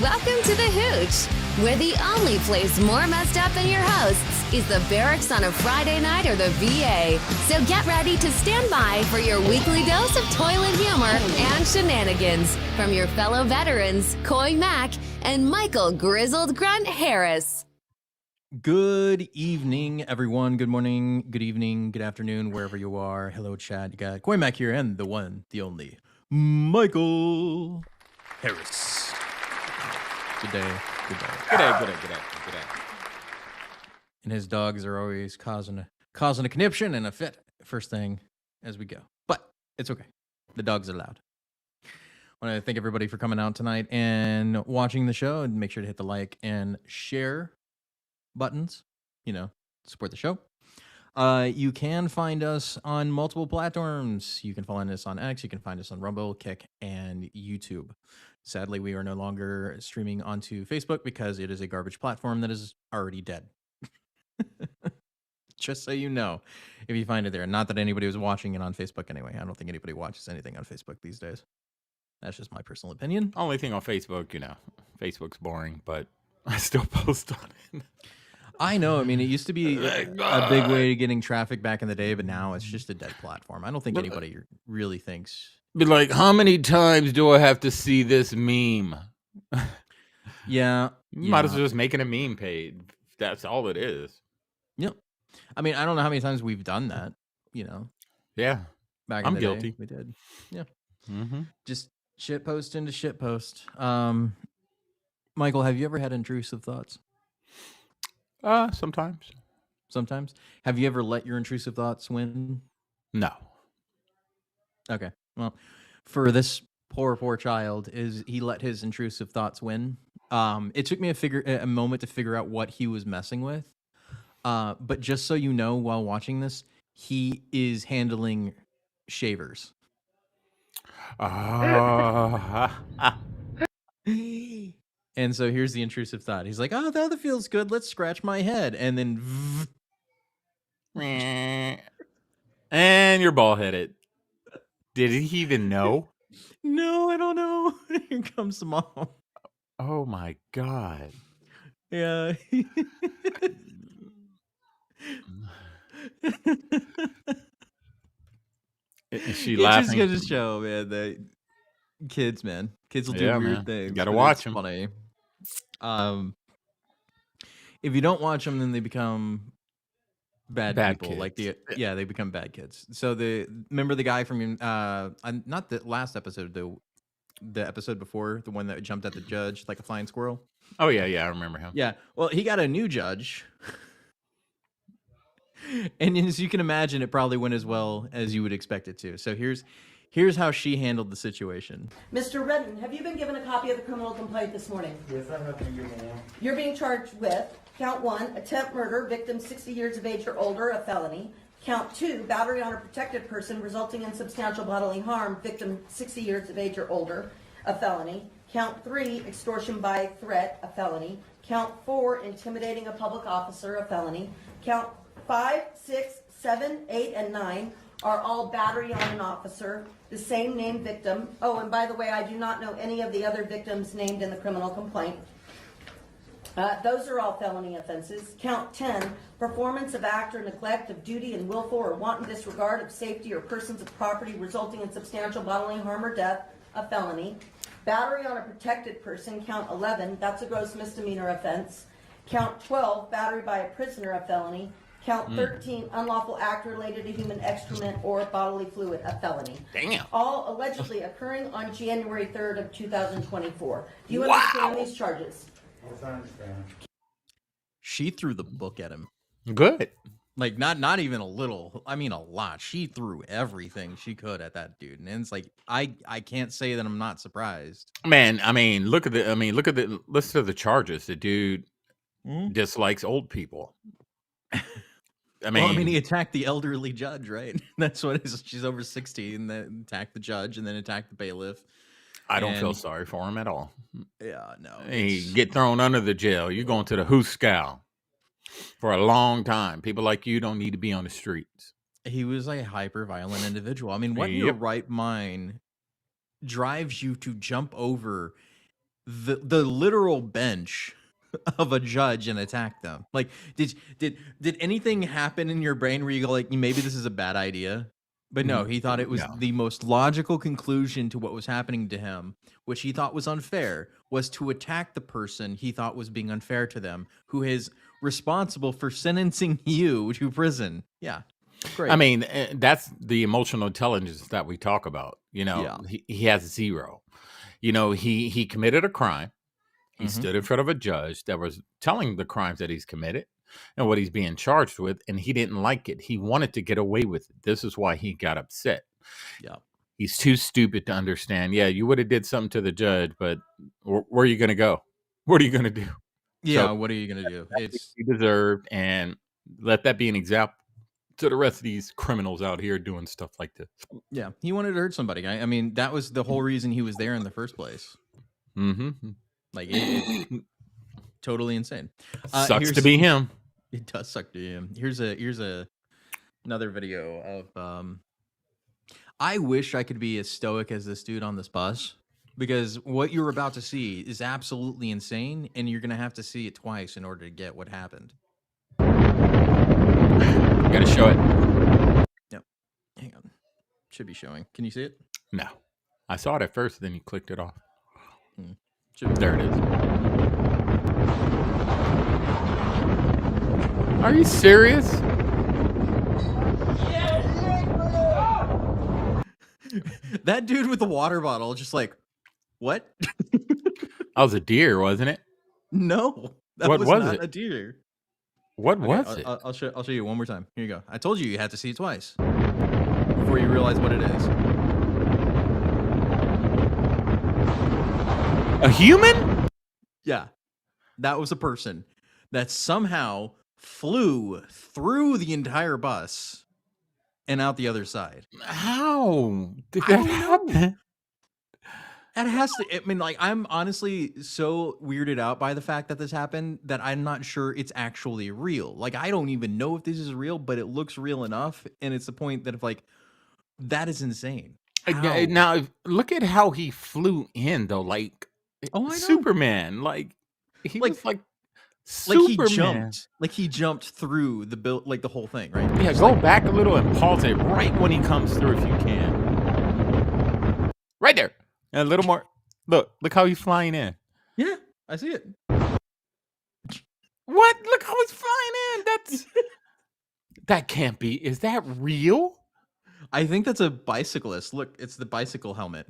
Welcome to the Hooch, where the only place more messed up than your hosts is the barracks on a Friday night or the VA. So get ready to stand by for your weekly dose of toilet humor and shenanigans from your fellow veterans, Coy Mack and Michael Grizzled Grunt Harris. Good evening, everyone. Good morning, good evening, good afternoon, wherever you are. Hello, chat. You got Coy Mack here and the one, the only, Michael Harris. Good day. Good day. Good day. And his dogs are always causing a conniption and a fit first thing as we go. But it's okay. The dogs are loud. I want to thank everybody for coming out tonight and watching the show, and make sure to hit the like and share buttons, support the show. You can find us on multiple platforms. You can find us on X, you can find us on Rumble, Kick, and YouTube. Sadly, we are no longer streaming onto Facebook because it is a garbage platform that is already dead. Just so you know, if you find it there. Not that anybody was watching it on Facebook anyway. I don't think anybody watches anything on Facebook these days. That's just my personal opinion. Only thing on Facebook, Facebook's boring, but I still post on it. I know. I mean, it used to be a big way to getting traffic back in the day, but now it's just a dead platform. I don't think anybody really thinks. Be like, how many times do I have to see this meme? Yeah. Might as well just making a meme page. That's all it is. Yep. I mean, I don't know how many times we've done that, Yeah. Back in I'm the guilty. day, we did. Yeah. Mm-hmm. Just shit post into shit post. Michael, have you ever had intrusive thoughts? Sometimes. Sometimes. Have you ever let your intrusive thoughts win? No. Okay. Well, for this poor child, he let his intrusive thoughts win. It took me a moment to figure out what he was messing with. But just so you know, while watching this, he is handling shavers. And so here's the intrusive thought. He's like, oh, that feels good. Let's scratch my head. And then... And you're bald headed. Did he even know? No, I don't know. Here comes mom. Oh my God. Yeah. Is she It laughing? just goes to show, man, that kids will do weird things. You gotta but watch it's them. Funny. If you don't watch them, then they become bad people. Kids. Like they become bad kids. So remember the guy from not the last episode, the episode before, the one that jumped at the judge like a flying squirrel. Oh yeah, I remember him. Yeah, well, he got a new judge. And as you can imagine, it probably went as well as you would expect it to. So here's how she handled the situation. Mr. Redden, have you been given a copy of the criminal complaint this morning? Yes, I have been given one. You're being charged with count 1, attempt murder, victim 60 years of age or older, a felony. Count 2, battery on a protected person resulting in substantial bodily harm, victim 60 years of age or older, a felony. Count 3, extortion by threat, a felony. Count 4, intimidating a public officer, a felony. Count 5, 6, 7, 8, and 9 are all battery on an officer, the same named victim. Oh, and by the way, I do not know any of the other victims named in the criminal complaint. Those are all felony offenses. Count 10, performance of act or neglect of duty and willful or wanton disregard of safety or persons of property resulting in substantial bodily harm or death, a felony. Battery on a protected person, count 11, that's a gross misdemeanor offense. Count 12, battery by a prisoner, a felony. Count 13, unlawful act related to human excrement or bodily fluid, a felony. Damn. All allegedly occurring on January 3rd of 2024. Do you understand these charges? Yes, I understand. She threw the book at him. Good. Like not even a little. I mean a lot. She threw everything she could at that dude. And it's like I can't say that I'm not surprised. Man, listen to the charges. The dude dislikes old people. He attacked the elderly judge, right? That's what it is. She's over 60 and then attacked the judge and then attacked the bailiff. I don't feel sorry for him at all. Yeah, no. He get thrown under the jail. You're going to the Hooch for a long time. People like you don't need to be on the streets. He was like a hyper violent individual. I mean, what in your right mind drives you to jump over the literal bench of a judge and attack them. Like, did anything happen in your brain where you go like, maybe this is a bad idea? But no, he thought it was No. the most logical conclusion to what was happening to him, which he thought was unfair, was to attack the person he thought was being unfair to them, who is responsible for sentencing you to prison. Yeah. Great. I mean, that's the emotional intelligence that we talk about. You know, Yeah. he has zero. You know, he committed a crime. He Mhm. stood in front of a judge that was telling the crimes that he's committed and what he's being charged with, and he didn't like it. He wanted to get away with it. This is why he got upset. Yeah. He's too stupid to understand. Yeah, you would have did something to the judge, but where are you going to go? What are you going to do? Yeah, So what are you gonna do? that's what It's he deserved, and let that be an example to the rest of these criminals out here doing stuff like this. yeah, he wanted to hurt somebody. I mean, that was the whole reason he was there in the first place. Mm-hmm. Like it's totally insane. Sucks to be him. It does suck to him. Here's another video of I wish I could be as stoic as this dude on this bus, because what you're about to see is absolutely insane, and you're gonna have to see it twice in order to get what happened. Gotta show it. Yep. Hang on. Should be showing. Can you see it? No. I saw it at first, then you clicked it off. Should be. There it is. Are you serious? That dude with the water bottle, just like, what? That was a deer, wasn't it? No, that What was was not it? a deer. What Okay, was it? I'll show you one more time. Here you go. I told you you had to see it twice before you realize what it is. A human? Yeah, that was a person that somehow flew through the entire bus and out the other side. How did I that don't know. happen? That has to. I mean, like, I'm honestly so weirded out by the fact that this happened that I'm not sure it's actually real. Like, I don't even know if this is real, but it looks real enough, and it's the point that if like that is insane. How? Now, look at how he flew in, though. Like, Oh, I know. Superman. Like, he Like- was like Like he Superman. jumped through the build, like the whole thing, right? Yeah, Just go like- back a little and pause it right when he comes through if you can. Right there. And a little more. Look how he's flying in. Yeah, I see it. What? Look how he's flying in. That can't be. Is that real? I think that's a bicyclist. Look, it's the bicycle helmet.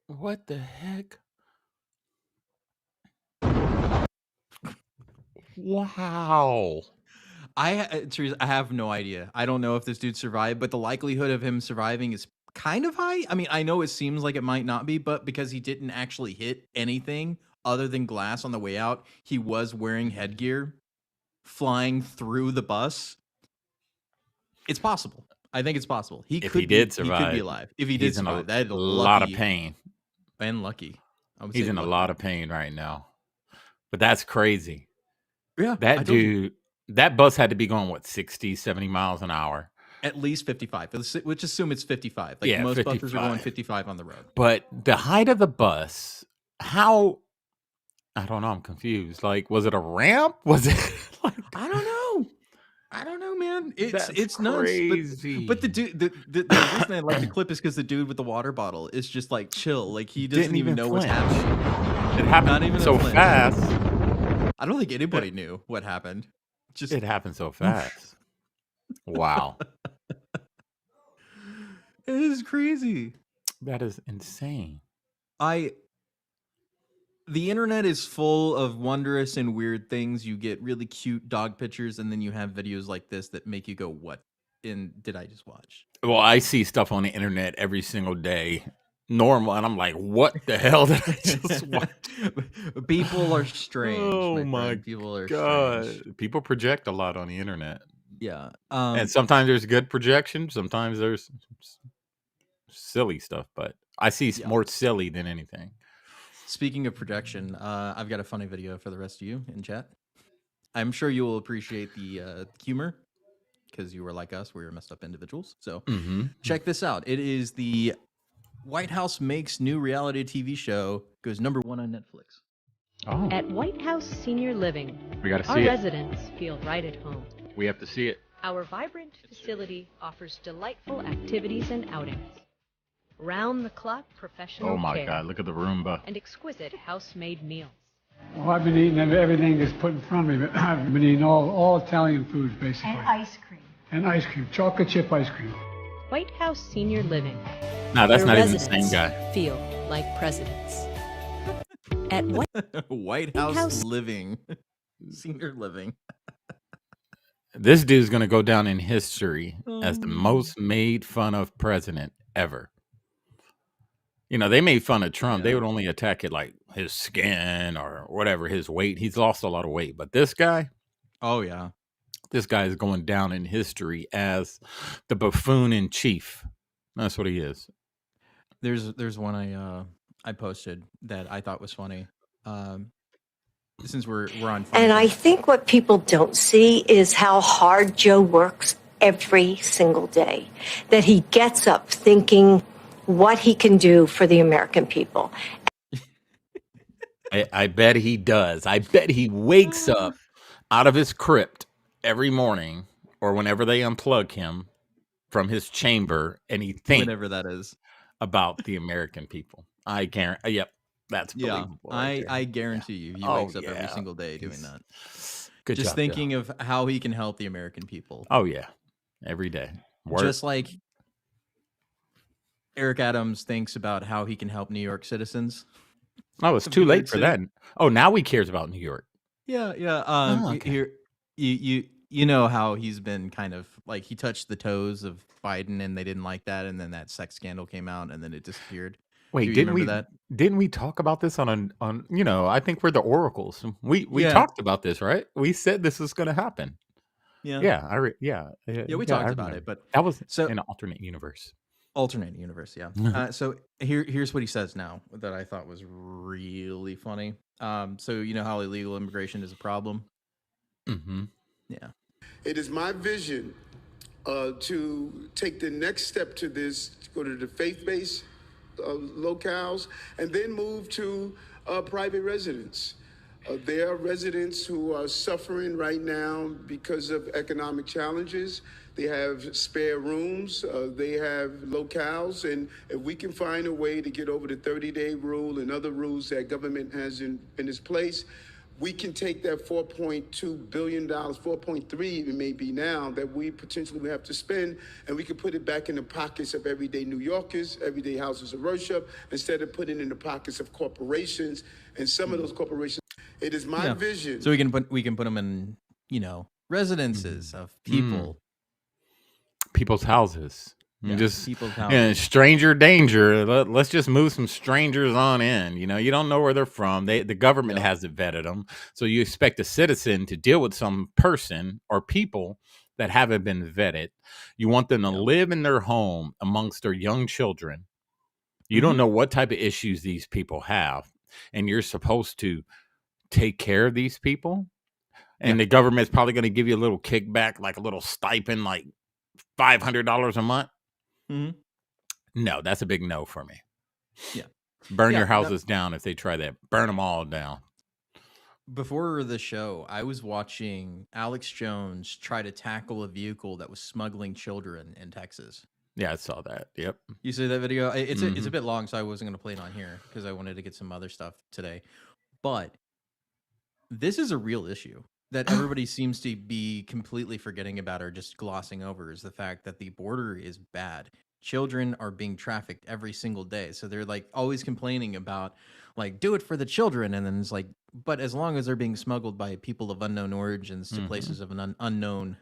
What the heck? Wow. Teresa, I have no idea. I don't know if this dude survived, but the likelihood of him surviving is kind of high. I mean, I know it seems like it might not be, but because he didn't actually hit anything other than glass on the way out, he was wearing headgear, flying through the bus. It's possible. I think it's possible. He If could he did he could be survive, alive. If he did He's in survive, a that is lot of lucky pain. and lucky. I would He's say in a lucky. lot of pain right now. But that's crazy. Yeah, I That told you. dude, that bus had to be going, what, 60, 70 miles an hour? At least 55. Let's assume it's 55. Like Yeah, most buses are going 55. 55 on the road. But the height of the bus, how? I don't know. I'm confused. Like, was it a ramp? Was it like? I don't know. I don't know, man. That's It's nuts. crazy. But the dude, the reason I like the clip is because the dude with the water bottle is just like chill. Like he doesn't Didn't even know what's flinch. happening. It happened Not even a so flinch. fast. I don't think anybody knew what happened. Just It happened so fast. Wow, it is crazy. that is insane. The internet is full of wondrous and weird things. You get really cute dog pictures, and then you have videos like this that make you go, "What did I just watch?" Well, I see stuff on the internet every single day, normal, and I'm like, what the hell did I just watch? People are strange. Oh my friend. People are God, strange. people project a lot on the internet, Yeah. and sometimes there's good projection, sometimes there's silly stuff, but I see Yeah. more silly than anything. Speaking of projection, I've got a funny video for the rest of you in chat. I'm sure you will appreciate the humor because you were like us. We were messed up individuals. So Mm-hmm. check this out. It is the White House makes new reality TV show, goes #1 on Netflix. Oh, At White House Senior Living, we got to our see it. residents feel right at home. We have to see it. Our vibrant facility offers delightful activities and outings, round-the-clock professional Oh my care, God, look at the Roomba. and exquisite house-made meals. Well, I've been eating everything that's put in front of me, but I've been eating all Italian foods, basically. And ice cream. And ice cream, chocolate chip ice cream. White House Senior Living. No, that's Your not even the residents same guy. Feel like presidents. At White House, House- Living. Senior Living. This dude's going to go down in history as the most made fun of president ever. You know, they made fun of Trump. They Yeah. would only attack it like his skin or whatever, his weight. He's lost a lot of weight. But this guy is going down in history as the buffoon in chief. That's what he is. There's one I posted that I thought was funny. Since we're on And I funny- think what people don't see is how hard Joe works every single day. That he gets up thinking what he can do for the American people. I bet he does. I bet he wakes up out of his crypt every morning or whenever they unplug him from his chamber and he thinks whatever that is. about the American people. I guarantee. Yep, that's Yeah, believable. right there. I guarantee you, he Oh, wakes up every yeah. single day doing He's- that. Good Just job, thinking Joe. of how he can help the American people. Oh yeah, every day. Work. Just like Eric Adams thinks about how he can help New York citizens. Oh, it's of too New late York for City. that. Oh, now he cares about New York. Yeah. Oh, okay. Here, you know how he's been kind of like he touched the toes of Biden and they didn't like that, and then that sex scandal came out and then it disappeared. Wait, Do you didn't we? remember that? Didn't we talk about this on? You know, I think we're the oracles. We Yeah. talked about this, right? We said this was going to happen. Yeah. Yeah, Yeah, we I talked about remember. it, but That was so in an alternate universe. alternate universe, yeah. Mhm. So here's what he says now that I thought was really funny. So you know how illegal immigration is a problem? Mm-hmm. Yeah. It is my vision to take the next step to this, to go to the faith-based locales, and then move to private residents. There are residents who are suffering right now because of economic challenges. They have spare rooms, they have locales, and if we can find a way to get over the 30-day rule and other rules that government has in its place, we can take that $4.2 billion, 4.3 it may be now, that we potentially would have to spend, and we can put it back in the pockets of everyday New Yorkers, everyday houses of worship, instead of putting it in the pockets of corporations. And some of those corporations, it is my Yeah. vision. So we can put them in, residences of people. People's houses. Yeah, Just people's yeah, houses. stranger danger. Let's just move some strangers on in. You know, you don't know where they're from. The government Yeah. hasn't vetted them, so you expect a citizen to deal with some person or people that haven't been vetted. You want them to Yeah. live in their home amongst their young children. You don't Mhm. know what type of issues these people have, and you're supposed to take care of these people. And the government's probably going to give you a little kickback, like a little stipend, like $500 a month. Mhm. No, that's a big no for me. Yeah. Burn Yeah, your that- houses down if they try that. Burn them all down. Before the show, I was watching Alex Jones try to tackle a vehicle that was smuggling children in Texas. Yeah, I saw that. Yep. You see that video? It's a Mhm. bit long, so I wasn't going to play it on here because I wanted to get some other stuff today. But this is a real issue that everybody seems to be completely forgetting about or just glossing over, is the fact that the border is bad. Children are being trafficked every single day. So they're like always complaining about like, do it for the children. And then it's like, but as long as they're being smuggled by people of unknown origins to Mhm. places of an unknown,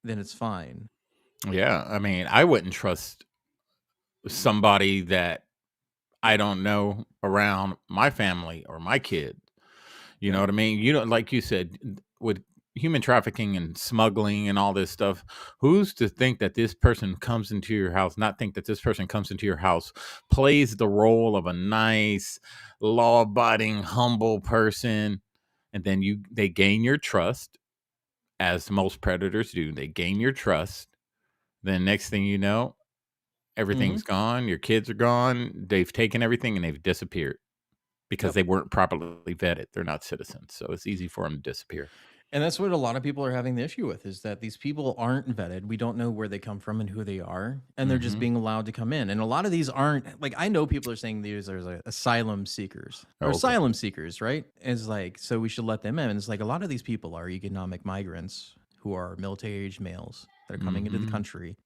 then it's fine. Yeah. I mean, I wouldn't trust somebody that I don't know around my family or my kid. You know what I mean? You know, like you said, with human trafficking and smuggling and all this stuff, who's to think that this person comes into your house, not think that this person comes into your house, plays the role of a nice, law-abiding, humble person, and then they gain your trust, as most predators do. They gain your trust. Then next thing you know, Everything's gone. Your kids are gone. They've taken everything and they've disappeared because Yep. they weren't properly vetted. They're not citizens. So it's easy for them to disappear. And that's what a lot of people are having the issue with, is that these people aren't vetted. We don't know where they come from and who they are, and they're just being allowed to come in. And a lot of these aren't, like, I know people are saying these are like asylum seekers or Okay. asylum seekers, right? It's like, so we should let them in. And it's like a lot of these people are economic migrants who are military-aged males that are coming into the country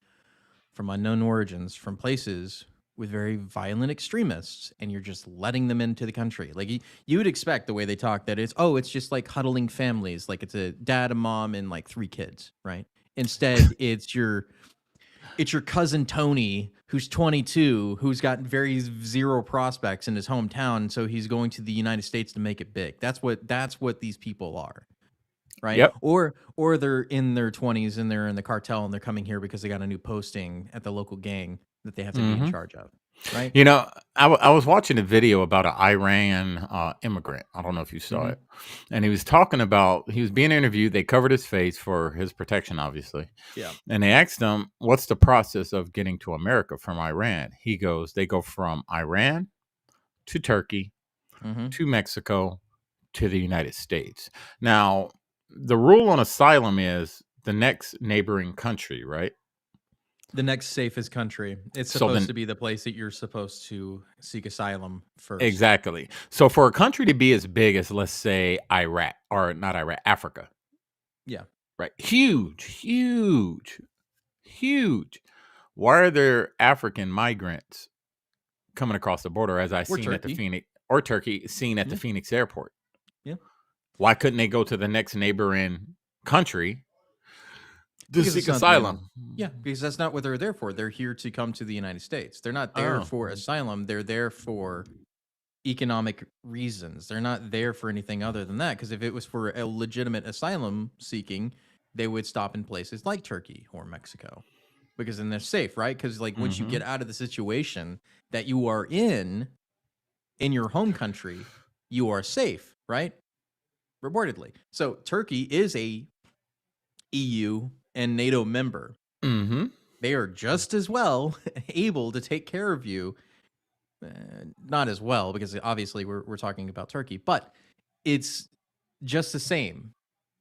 from unknown origins, from places with very violent extremists, and you're just letting them into the country. Like you would expect, the way they talk, that it's just like huddling families, like it's a dad, a mom, and like 3 kids, right? Instead, it's your cousin Tony, who's 22, who's got very zero prospects in his hometown, so he's going to the United States to make it big. That's what these people are. Right. Yep. Or they're in their 20s and they're in the cartel and they're coming here because they got a new posting at the local gang that they have to be in charge of. Right. You know, I was watching a video about an Iran immigrant. I don't know if you saw it. And he was being interviewed. They covered his face for his protection, obviously. Yeah. And they asked him, what's the process of getting to America from Iran? He goes, they go from Iran to Turkey to Mexico to the United States. Now, the rule on asylum is the next neighboring country, right? The next safest country. It's supposed to be the place that you're supposed to seek asylum first. Exactly. So for a country to be as big as, let's say, Iraq, or not Iraq, Africa. Yeah. Right. Huge. Why are there African migrants coming across the border, as I seen at the Phoenix, or Turkey, seen at the Phoenix airport? Yeah. Why couldn't they go to the next neighboring country to seek asylum? Yeah, because that's not what they're there for. They're here to come to the United States. They're not there for asylum. They're there for economic reasons. They're not there for anything other than that. Because if it was for a legitimate asylum seeking, they would stop in places like Turkey or Mexico, because then they're safe, right? Because like once you get out of the situation that you are in your home country, you are safe, right? Reportedly. So Turkey is a EU and NATO member. They are just as well able to take care of you. Not as well, because obviously we're talking about Turkey, but it's just the same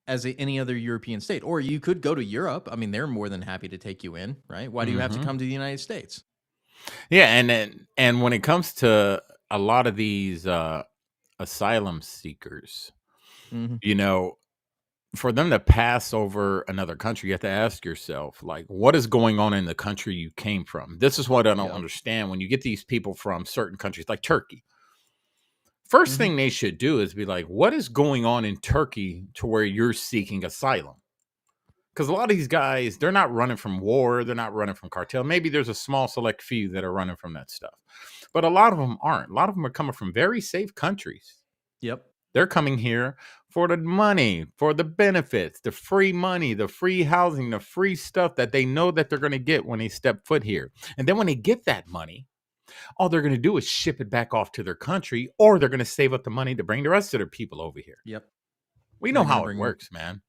as any other European state. Or you could go to Europe. I mean, they're more than happy to take you in, right? Why do you have to come to the United States? Yeah, and when it comes to a lot of these asylum seekers, you know, for them to pass over another country, you have to ask yourself, like, what is going on in the country you came from? This is what I don't understand. When you get these people from certain countries like Turkey, first thing they should do is be like, what is going on in Turkey to where you're seeking asylum? Because a lot of these guys, they're not running from war. They're not running from cartel. Maybe there's a small select few that are running from that stuff. But a lot of them aren't. A lot of them are coming from very safe countries. Yep. They're coming here for the money, for the benefits, the free money, the free housing, the free stuff that they know that they're going to get when they step foot here. And then when they get that money, all they're going to do is ship it back off to their country, or they're going to save up the money to bring the rest of their people over here. Yep. We know how it works, man.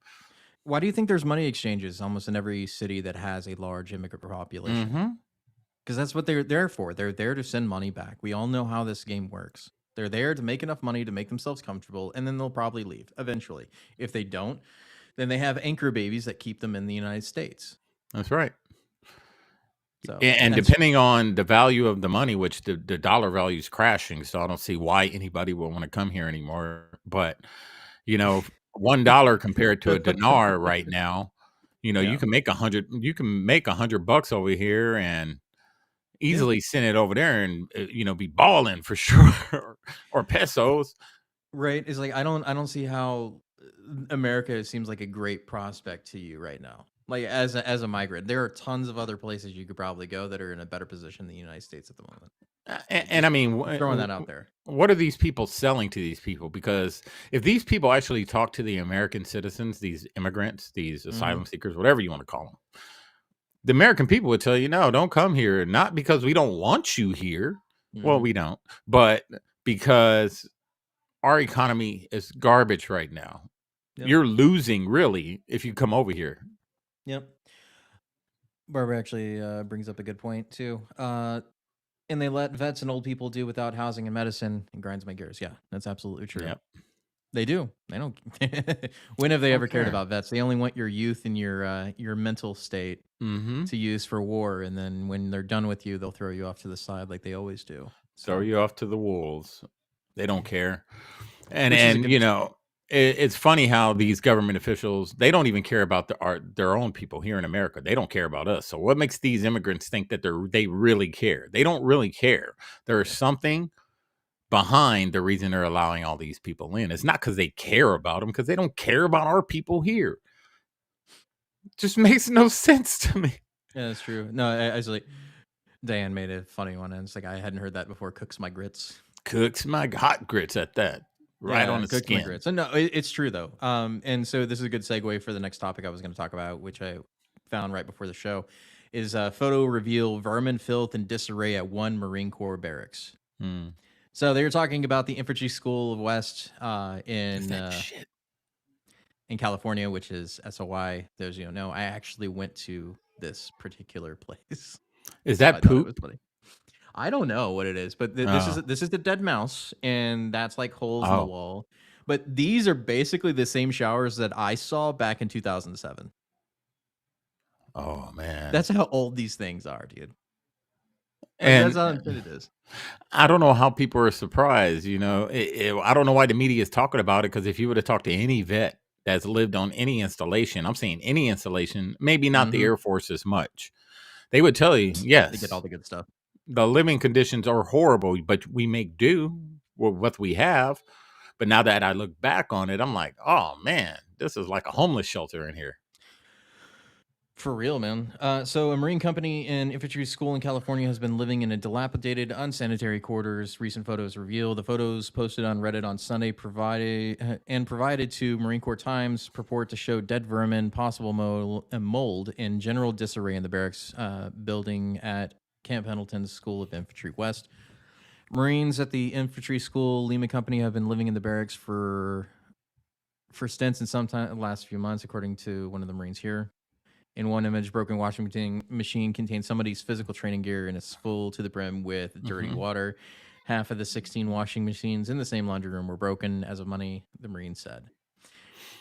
Why do you think there's money exchanges almost in every city that has a large immigrant population? Because that's what they're there for. They're there to send money back. We all know how this game works. They're there to make enough money to make themselves comfortable, and then they'll probably leave eventually. If they don't, then they have anchor babies that keep them in the United States. That's right. So, and depending on the value of the money, which the dollar value is crashing, so I don't see why anybody would want to come here anymore. But, you know, $1 compared to a dinar right now, you know, you can make $100 over here and easily send it over there and, you know, be balling for sure. or pesos. Right. It's like, I don't see how America seems like a great prospect to you right now. Like as a migrant, there are tons of other places you could probably go that are in a better position than the United States at the moment. And I mean, throwing that out there. What are these people selling to these people? Because if these people actually talk to the American citizens, these immigrants, these asylum seekers, whatever you want to call them, the American people would tell you, no, don't come here. Not because we don't want you here. Well, we don't, but because our economy is garbage right now. You're losing really if you come over here. Yep. Barbara actually brings up a good point too. And they let vets and old people do without housing and medicine. And grinds my gears. Yeah, that's absolutely true. Yep. They do. They don't. When have they ever cared care. about vets? They only want your youth and your mental state Mm-hmm. to use for war, and then when they're done with you, they'll throw you off to the side like they always do. Throw you off to the wolves. They don't care. And Which is a and good you know, it's funny how these government officials, they don't even care about their own people here in America. They don't care about us. So what makes these immigrants think that they really care? They don't really care. There's something behind the reason they're allowing all these people in. It's not because they care about them, because they don't care about our people here. It just makes no sense to me. Yeah, that's true. No, actually, Diane made a funny one, and it's like I hadn't heard that before. Cooks my grits. Cooks my hot grits at that. Right on the cooks my skin. grits. And no, it's true though. And so this is a good segue for the next topic I was going to talk about, which I found right before the show, is photo reveal vermin, filth, and disarray at one Marine Corps barracks. So they were talking about the Infantry School of West in California, which is SOY. Those you don't know, I actually went to this particular place. Is that poop? I don't know what it is, but this is the dead mouse, and that's like holes in the wall. But these are basically the same showers that I saw back in 2007. Oh man, that's how old these things are, dude. And that's how it is. I don't know how people are surprised. You know, I don't know why the media is talking about it, because if you would have talked to any vet that's lived on any installation, I'm saying any installation, maybe not the Air Force as much, they would tell you, yes, they get all the good stuff. The living conditions are horrible, but we make do with what we have. But now that I look back on it, I'm like, oh man, this is like a homeless shelter in here. For real, man. So a Marine company and infantry school in California has been living in a dilapidated, unsanitary quarters. Recent photos reveal. The photos posted on Reddit on Sunday provided to Marine Corps Times purport to show dead vermin, possible mold, and general disarray in the barracks building at Camp Pendleton's School of Infantry West. Marines at the infantry school Lima Company have been living in the barracks for stints in some time the last few months, according to one of the Marines here. In one image, broken washing machine contains somebody's physical training gear and it's full to the brim with dirty water. Half of the 16 washing machines in the same laundry room were broken as of money, the Marine said.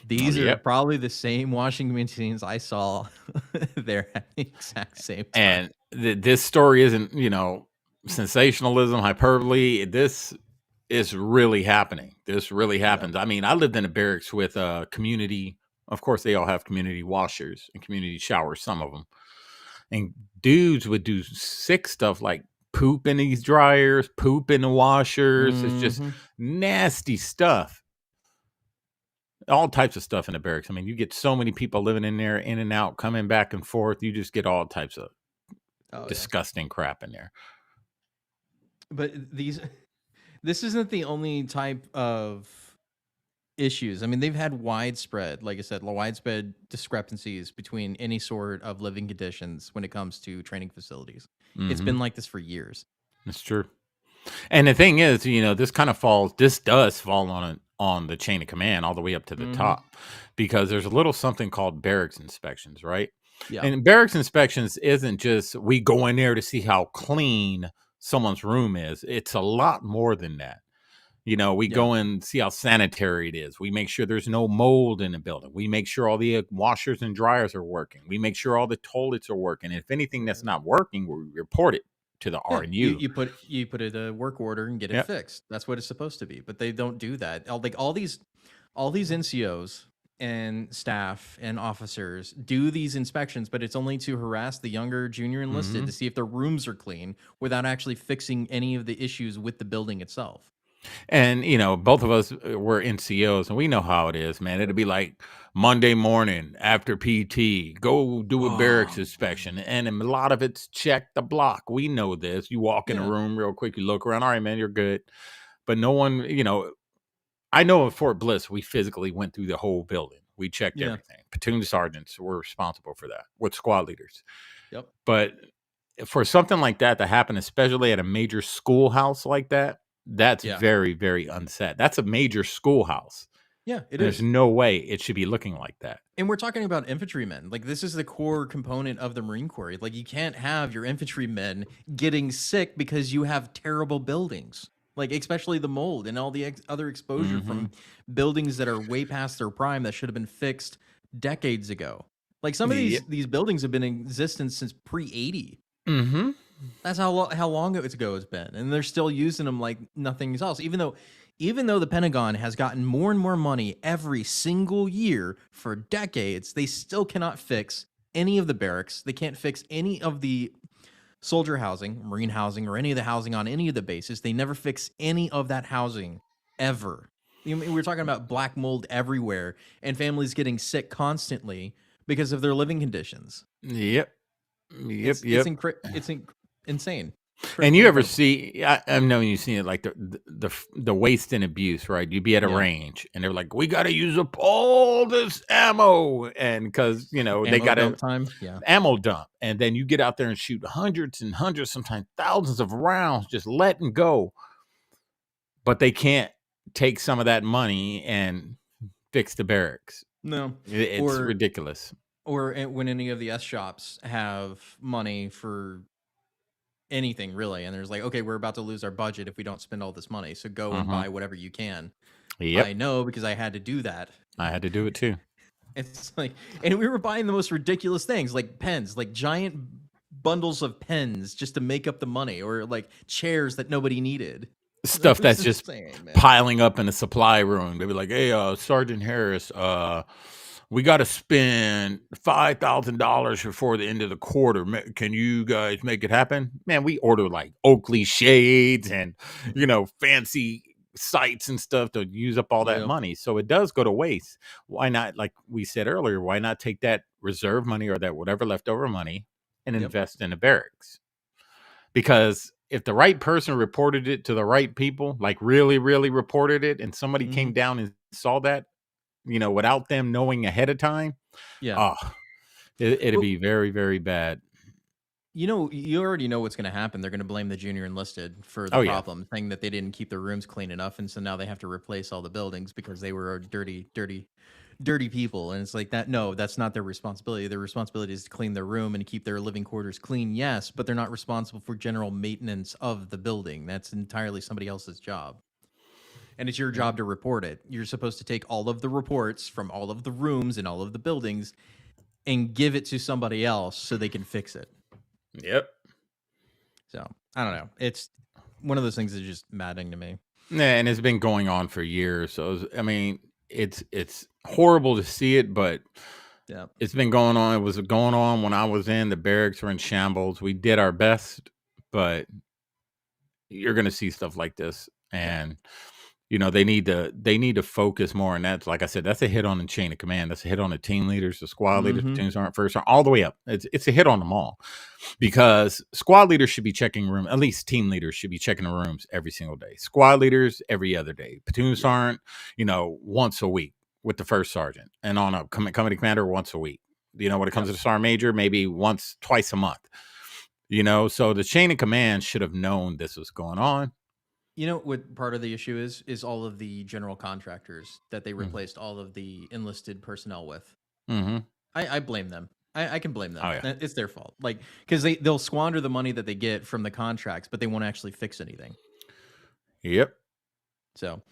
These are probably the same washing machines I saw there at the exact same time. And this story isn't, sensationalism, hyperbole. This is really happening. This really happens. I mean, I lived in a barracks with a community. Of course, they all have community washers and community showers, some of them. And dudes would do sick stuff like poop in these dryers, poop in the washers. It's just nasty stuff. All types of stuff in the barracks. I mean, you get so many people living in there, in and out, coming back and forth. You just get all types of disgusting crap in there. But this isn't the only type of issues. I mean, they've had widespread, like I said, widespread discrepancies between any sort of living conditions when it comes to training facilities. It's been like this for years. That's true. And the thing is, this does fall on the chain of command all the way up to the top, because there's a little something called barracks inspections, right? Yeah. And barracks inspections isn't just we go in there to see how clean someone's room is. It's a lot more than that. We go and see how sanitary it is. We make sure there's no mold in the building. We make sure all the washers and dryers are working. We make sure all the toilets are working. And if anything that's not working, we report it to the RNU. You put it a work order and get it fixed. That's what it's supposed to be. But they don't do that. Like all these NCOs and staff and officers do these inspections, but it's only to harass the younger junior enlisted to see if their rooms are clean without actually fixing any of the issues with the building itself. And, both of us were NCOs, and we know how it is, man. It'll be like Monday morning after PT, go do a barracks inspection. And a lot of it's check the block. We know this. You walk in a room real quick, you look around. All right, man, you're good. But no one, I know at Fort Bliss, we physically went through the whole building. We checked everything. Platoon sergeants were responsible for that with squad leaders. Yep. But for something like that to happen, especially at a major schoolhouse like that, that's very, very unsaid. That's a major schoolhouse. Yeah, There's no way it should be looking like that. And we're talking about infantrymen. Like, this is the core component of the Marine Corps. Like, you can't have your infantrymen getting sick because you have terrible buildings. Like, especially the mold and all the other exposure from buildings that are way past their prime that should have been fixed decades ago. Like, some of these buildings have been in existence since pre-80. Mm-hmm. That's how long ago it's been, and they're still using them like nothing else. Even though the Pentagon has gotten more and more money every single year for decades, they still cannot fix any of the barracks. They can't fix any of the soldier housing, Marine housing, or any of the housing on any of the bases. They never fix any of that housing ever. We're talking about black mold everywhere and families getting sick constantly because of their living conditions. Yep. It's insane. And you ever see? I know you've seen it, like the waste and abuse, right? You'd be at a range, and they're like, "We got to use up all this ammo," and because they got ammo dump, and then you get out there and shoot hundreds and hundreds, sometimes thousands of rounds, just letting go. But they can't take some of that money and fix the barracks. No, it's ridiculous. Or when any of the S shops have money for anything really, and there's like, okay, we're about to lose our budget if we don't spend all this money, so go and buy whatever you can. I know, because I had to do that. I had to do it too. It's like, and we were buying the most ridiculous things, like pens, like giant bundles of pens just to make up the money, or like chairs that nobody needed. Stuff that's just piling up in the supply room. They'd be like, "Hey, Sergeant Harris, we got to spend $5,000 before the end of the quarter. Can you guys make it happen?" Man, we order like Oakley shades and, fancy sites and stuff to use up all that money. So it does go to waste. Why not, like we said earlier, why not take that reserve money or that whatever leftover money and invest in the barracks? Because if the right person reported it to the right people, like really, really reported it, and somebody came down and saw that, without them knowing ahead of time, it'd be very, very bad. You already know what's going to happen. They're going to blame the junior enlisted for the problem, saying that they didn't keep their rooms clean enough, and so now they have to replace all the buildings because they were dirty people. And it's like that. No, that's not their responsibility. Their responsibility is to clean their room and keep their living quarters clean. Yes, but they're not responsible for general maintenance of the building. That's entirely somebody else's job. And it's your job to report it. You're supposed to take all of the reports from all of the rooms and all of the buildings and give it to somebody else so they can fix it. Yep. So, I don't know. It's one of those things that's just maddening to me. Yeah, and it's been going on for years. So, it's horrible to see it, but it's been going on. It was going on when I was in. The barracks were in shambles. We did our best, but you're going to see stuff like this. And they need to focus more on that. Like I said, that's a hit on the chain of command. That's a hit on the team leaders, the squad leaders, platoon sergeant, first sergeant, all the way up. It's a hit on them all, because squad leaders should be checking room. At least team leaders should be checking the rooms every single day. Squad leaders every other day. Platoon sergeant, once a week with the first sergeant, and on a company commander once a week. When it comes to the sergeant major, maybe twice a month. So the chain of command should have known this was going on. What part of the issue is all of the general contractors that they replaced all of the enlisted personnel with. I blame them. I can blame them. It's their fault. Like, because they'll squander the money that they get from the contracts, but they won't actually fix anything. Yep. So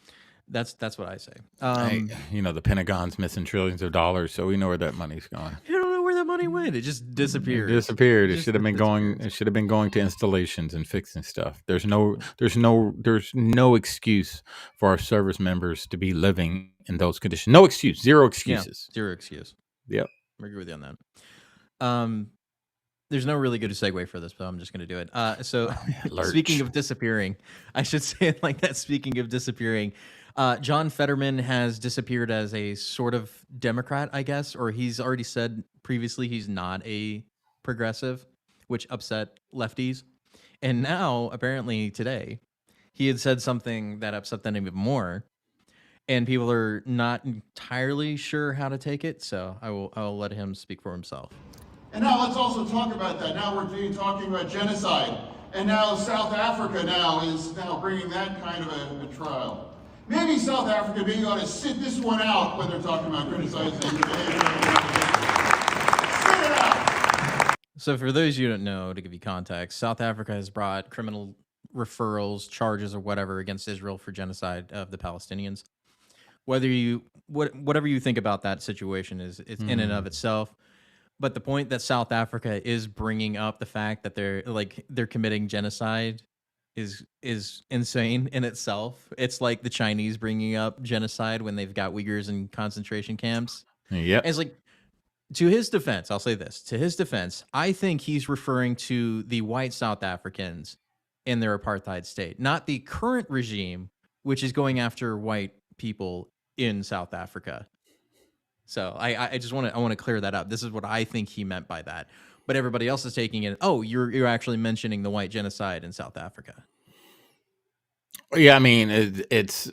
that's what I say. The Pentagon's missing trillions of dollars, so we know where that money's going. You don't know where that money went. It just disappeared. It should have been going. It should have been going to installations and fixing stuff. There's no excuse for our service members to be living in those conditions. No excuse. Zero excuses. Yeah, zero excuse. Yep. I agree with you on that. There's no really good segue for this, but I'm just going to do it. So speaking of disappearing, I should say it like that. Speaking of disappearing, John Fetterman has disappeared as a sort of Democrat, I guess, or he's already said previously he's not a progressive, which upset lefties. And now, apparently today, he had said something that upset them even more. And people are not entirely sure how to take it, so I'll let him speak for himself. And now let's also talk about that. Now we're talking about genocide. And now South Africa is bringing that kind of a trial. Maybe South Africa maybe ought to sit this one out when they're talking about criticizing your behavior. Sit it out. So, for those you don't know, to give you context, South Africa has brought criminal referrals, charges, or whatever against Israel for genocide of the Palestinians. Whatever you think about that situation is it's in and of itself. But the point that South Africa is bringing up the fact that they're committing genocide is insane in itself. It's like the Chinese bringing up genocide when they've got Uyghurs in concentration camps. Yep. It's like, to his defense, I'll say this. To his defense, I think he's referring to the white South Africans in their apartheid state, not the current regime, which is going after white people in South Africa. So I just want to clear that up. This is what I think he meant by that. But everybody else is taking it, oh, you're actually mentioning the white genocide in South Africa. Yeah, I mean, it's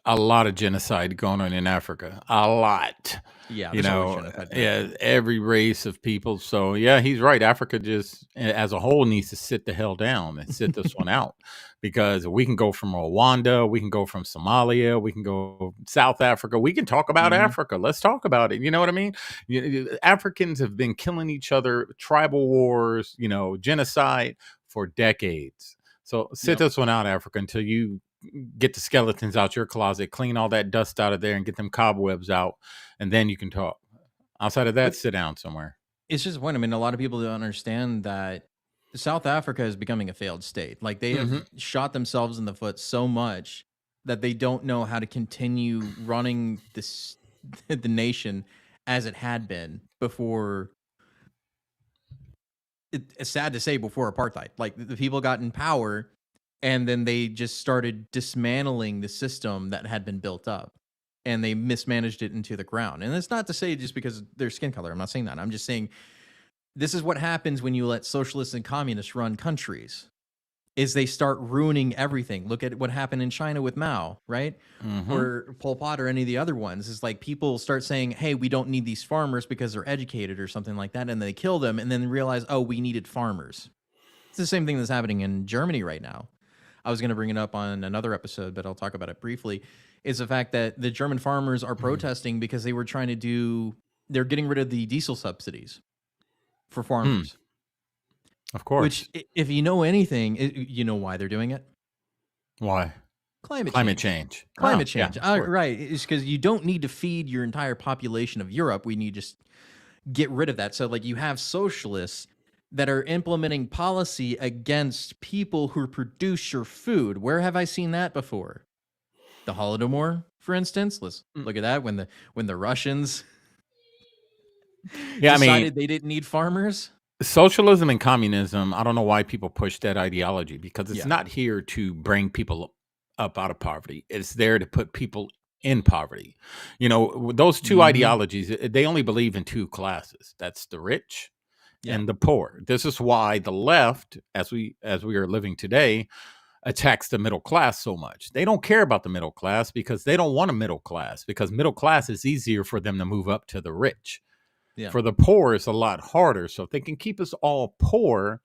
a lot of genocide going on in Africa. A lot. Yeah, You there's always know, genocide. yeah, every race of people. So, yeah, he's right. Africa just, as a whole, needs to sit the hell down and sit this one out, because we can go from Rwanda, we can go from Somalia, we can go South Africa. We can talk about Africa. Let's talk about it. You know what I mean? Africans have been killing each other, tribal wars, genocide for decades. So sit this one out, Africa, until you get the skeletons out your closet, clean all that dust out of there, and get them cobwebs out, and then you can talk. Outside of that, sit down somewhere. It's just one. I mean, a lot of people don't understand that South Africa is becoming a failed state. Like, they have shot themselves in the foot so much that they don't know how to continue running the nation as it had been before. It's sad to say, before apartheid. Like, the people got in power, and then they just started dismantling the system that had been built up, and they mismanaged it into the ground. And it's not to say just because of their skin color. I'm not saying that. I'm just saying this is what happens when you let socialists and communists run countries, is they start ruining everything. Look at what happened in China with Mao, right? Or Pol Pot, or any of the other ones. It's like people start saying, hey, we don't need these farmers because they're educated or something like that. And they kill them and then realize, oh, we needed farmers. It's the same thing that's happening in Germany right now. I was going to bring it up on another episode, but I'll talk about it briefly. Is the fact that the German farmers are protesting because they were they're getting rid of the diesel subsidies for farmers. Of course. Which, if you know anything, you know why they're doing it. Why? Climate change. Climate change. Yeah, right. It's because you don't need to feed your entire population of Europe. We need to just get rid of that. So, like, you have socialists that are implementing policy against people who produce your food. Where have I seen that before? The Holodomor, for instance. Let's look at that when the Russians decided they didn't need farmers. Socialism and communism, I don't know why people push that ideology, because it's not here to bring people up out of poverty. It's there to put people in poverty. Those two ideologies, they only believe in two classes. That's the rich and the poor. This is why the left, as we are living today, attacks the middle class so much. They don't care about the middle class because they don't want a middle class, because middle class is easier for them to move up to the rich. Yeah. For the poor, it's a lot harder. So if they can keep us all poor,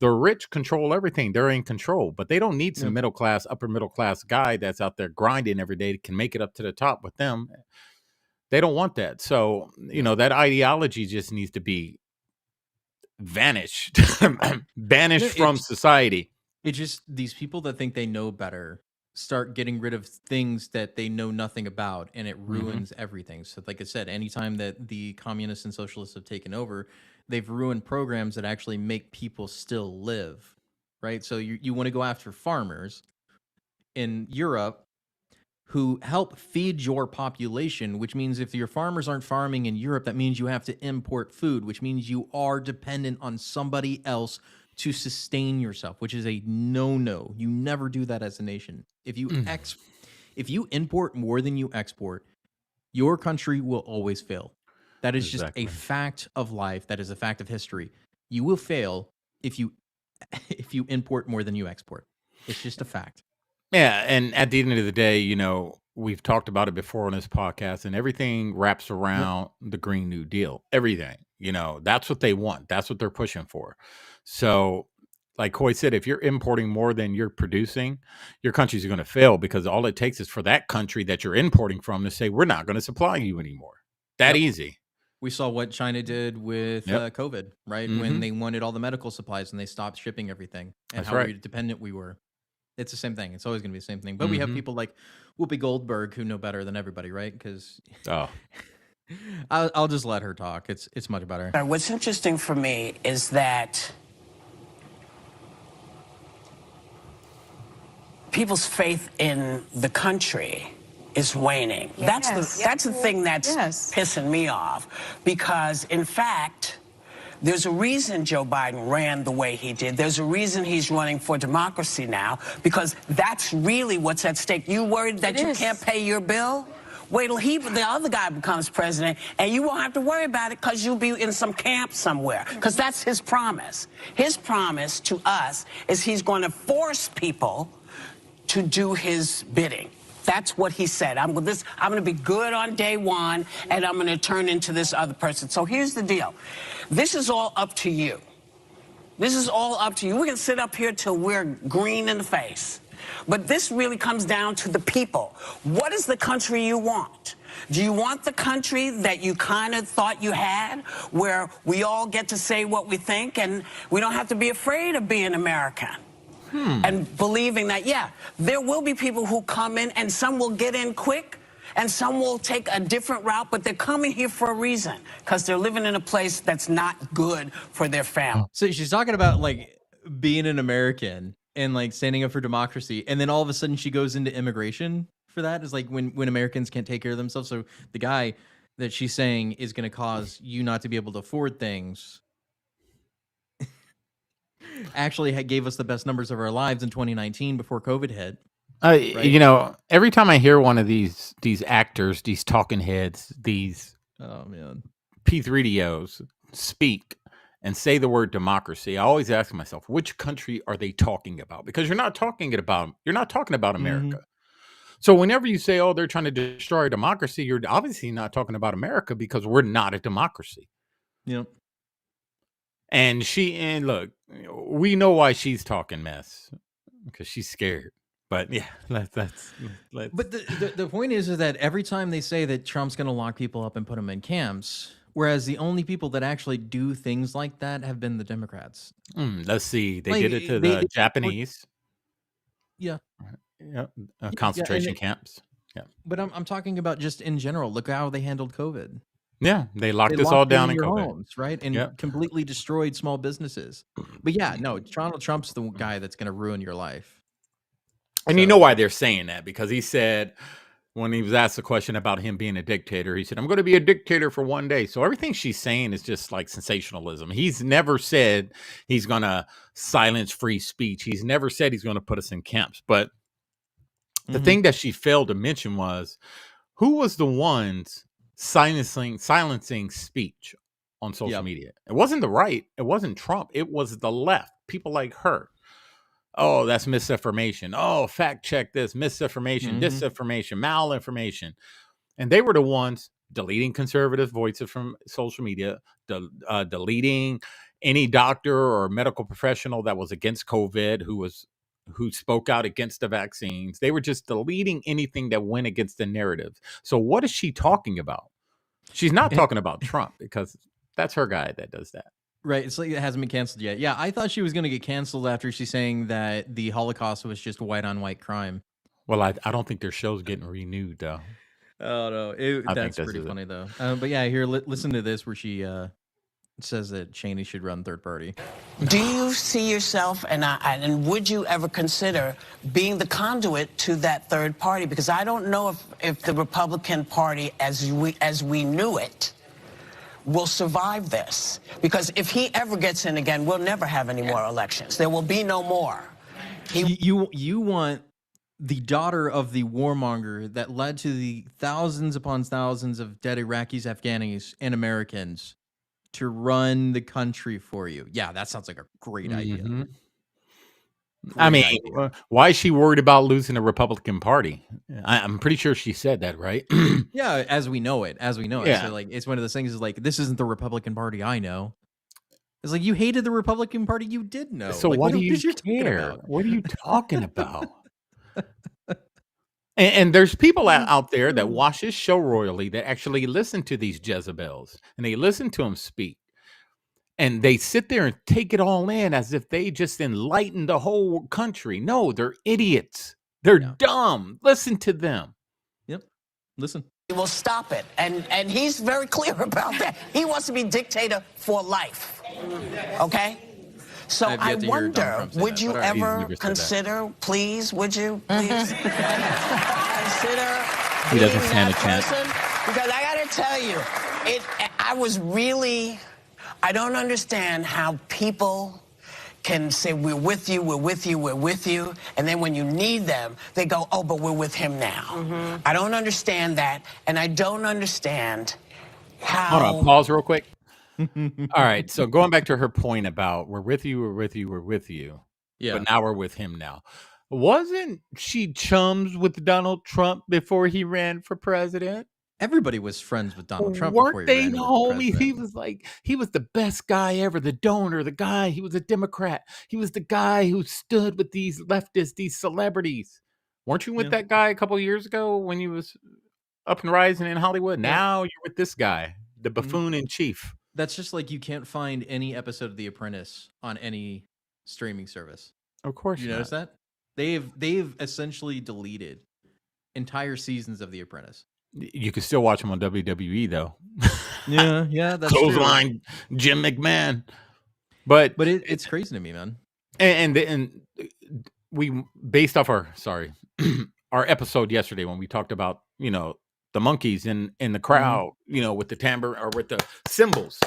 the rich control everything. They're in control, but they don't need some middle class, upper middle class guy that's out there grinding every day, can make it up to the top with them. They don't want that. So, that ideology just needs to be banished from society. It's just these people that think they know better start getting rid of things that they know nothing about, and it ruins everything. So, like I said, anytime that the communists and socialists have taken over, they've ruined programs that actually make people still live, right? So you want to go after farmers in Europe who help feed your population, which means if your farmers aren't farming in Europe, that means you have to import food, which means you are dependent on somebody else to sustain yourself, which is a no-no. You never do that as a nation. If you import more than you export, your country will always fail. That is just a fact of life. That is a fact of history. You will fail if you import more than you export. It's just a fact. Yeah, and at the end of the day, we've talked about it before on this podcast, and everything wraps around the Green New Deal. Everything. That's what they want. That's what they're pushing for. So, like Coy said, if you're importing more than you're producing, your countries are going to fail, because all it takes is for that country that you're importing from to say, we're not going to supply you anymore. That Yep. easy. We saw what China did with Yep. COVID, right? Mhm. When they wanted all the medical supplies and they stopped shipping everything, and That's how right. dependent we were. It's the same thing. It's always going to be the same thing. But we have Mhm. people like Whoopi Goldberg who know better than everybody, right? Because Oh, I'll just let her talk. It's much better. What's interesting for me is that people's faith in the country is waning. That's the thing that's pissing me off, because in fact, there's a reason Joe Biden ran the way he did. There's a reason he's running for democracy now, because that's really what's at stake. You worried that you can't pay your bill? Wait till the other guy becomes president, and you won't have to worry about it, because you'll be in some camp somewhere. Because that's his promise. His promise to us is he's going to force people to do his bidding. That's what he said. I'm going to be good on day one, and I'm going to turn into this other person. So here's the deal. This is all up to you. This is all up to you. We can sit up here till we're green in the face. But this really comes down to the people. What is the country you want? Do you want the country that you kind of thought you had, where we all get to say what we think and we don't have to be afraid of being American? And believing that, yeah, there will be people who come in, and some will get in quick, and some will take a different route, but they're coming here for a reason, because they're living in a place that's not good for their family. So she's talking about like being an American and like standing up for democracy, and then all of a sudden she goes into immigration for that. Is like when Americans can't take care of themselves. So the guy that she's saying is going to cause you not to be able to afford things actually gave us the best numbers of our lives in 2019 before COVID hit. Right? You know, every time I hear one of these actors, these talking heads, these Oh man, P3DOs speak and say the word democracy, I always ask myself, which country are they talking about? Because you're not talking about America. So whenever you say, oh, they're trying to destroy democracy, you're obviously not talking about America, because we're not a democracy. Yep. And look, we know why she's talking mess, because she's scared. But yeah, let's. But the point is that every time they say that Trump's going to lock people up and put them in camps, whereas the only people that actually do things like that have been the Democrats. Let's see. They Like, did it to the Japanese. Yeah. Yep. Concentration camps. Yeah. But I'm talking about just in general. Look how they handled COVID. Yeah, they locked They us all locked you down in your COVID. homes, right? And Yep. completely destroyed small businesses. But yeah, no, Donald Trump's the guy that's going to ruin your life. And you know why they're saying that? Because he said, when he was asked a question about him being a dictator, he said, I'm going to be a dictator for one day. So everything she's saying is just like sensationalism. He's never said he's going to silence free speech. He's never said he's going to put us in camps. But the thing that she failed to mention was, who was the ones silencing speech on social media? It wasn't the right. It wasn't Trump. It was the left. People like her. Oh, that's misinformation. Oh, fact check this. Misinformation, disinformation, malinformation. And they were the ones deleting conservative voices from social media, deleting any doctor or medical professional that was against COVID, who spoke out against the vaccines. They were just deleting anything that went against the narrative. So what is she talking about? She's not talking about Trump, because that's her guy that does that. Right. It's like it hasn't been canceled yet. Yeah, I thought she was going to get canceled after she's saying that the Holocaust was just white on white crime. Well, I don't think their show's getting renewed, though. Oh, no. That's pretty funny, though. But yeah, here, listen to this where she says that Cheney should run third party. Do you see yourself, and would you ever consider being the conduit to that third party? Because I don't know if the Republican Party, as we knew it, will survive this. Because if he ever gets in again, we'll never have any more elections. There will be no more. You want the daughter of the warmonger that led to the thousands upon thousands of dead Iraqis, Afghanis, and Americans to run the country for you. Yeah, that sounds like a great idea. I mean, why is she worried about losing the Republican Party? I'm pretty sure she said that, right? Yeah, as we know it. Yeah. So like, it's one of those things is like, this isn't the Republican Party I know. It's like you hated the Republican Party. You did know. So like, what do are you talking care? about? What are you talking about? And there's people out there that watch this show royally that actually listen to these Jezebels and they listen to them speak. And they sit there and take it all in as if they just enlighten the whole country. No, they're idiots. They're dumb. Listen to them. Yep. Listen. He will stop it. And he's very clear about that. He wants to be dictator for life. Okay? So I wonder, would you ever consider, please, would you, please, consider being that person? Because I got to tell you, I don't understand how people can say, we're with you, we're with you, we're with you, and then when you need them, they go, oh, but we're with him now. I don't understand that, and I don't understand how... Hold on, pause real quick. All right, so going back to her point about we're with you, we're with you, we're with you. Yeah. But now we're with him now. Wasn't she chums with Donald Trump before he ran for president? Everybody was friends with Donald Trump. Weren't they homies? He was the best guy ever, the donor, the guy. He was a Democrat. He was the guy who stood with these leftists, these celebrities. Weren't you with that guy a couple of years ago when you was up and rising in Hollywood? Now you're with this guy, the buffoon in chief. That's just like you can't find any episode of The Apprentice on any streaming service. Of course, you notice that they've essentially deleted entire seasons of The Apprentice. You can still watch them on WWE though. Yeah, that's Clothesline Jim McMahon. But it's crazy to me, man. And we based off our our episode yesterday when we talked about the monkeys in the crowd, with the timbre or with the cymbals.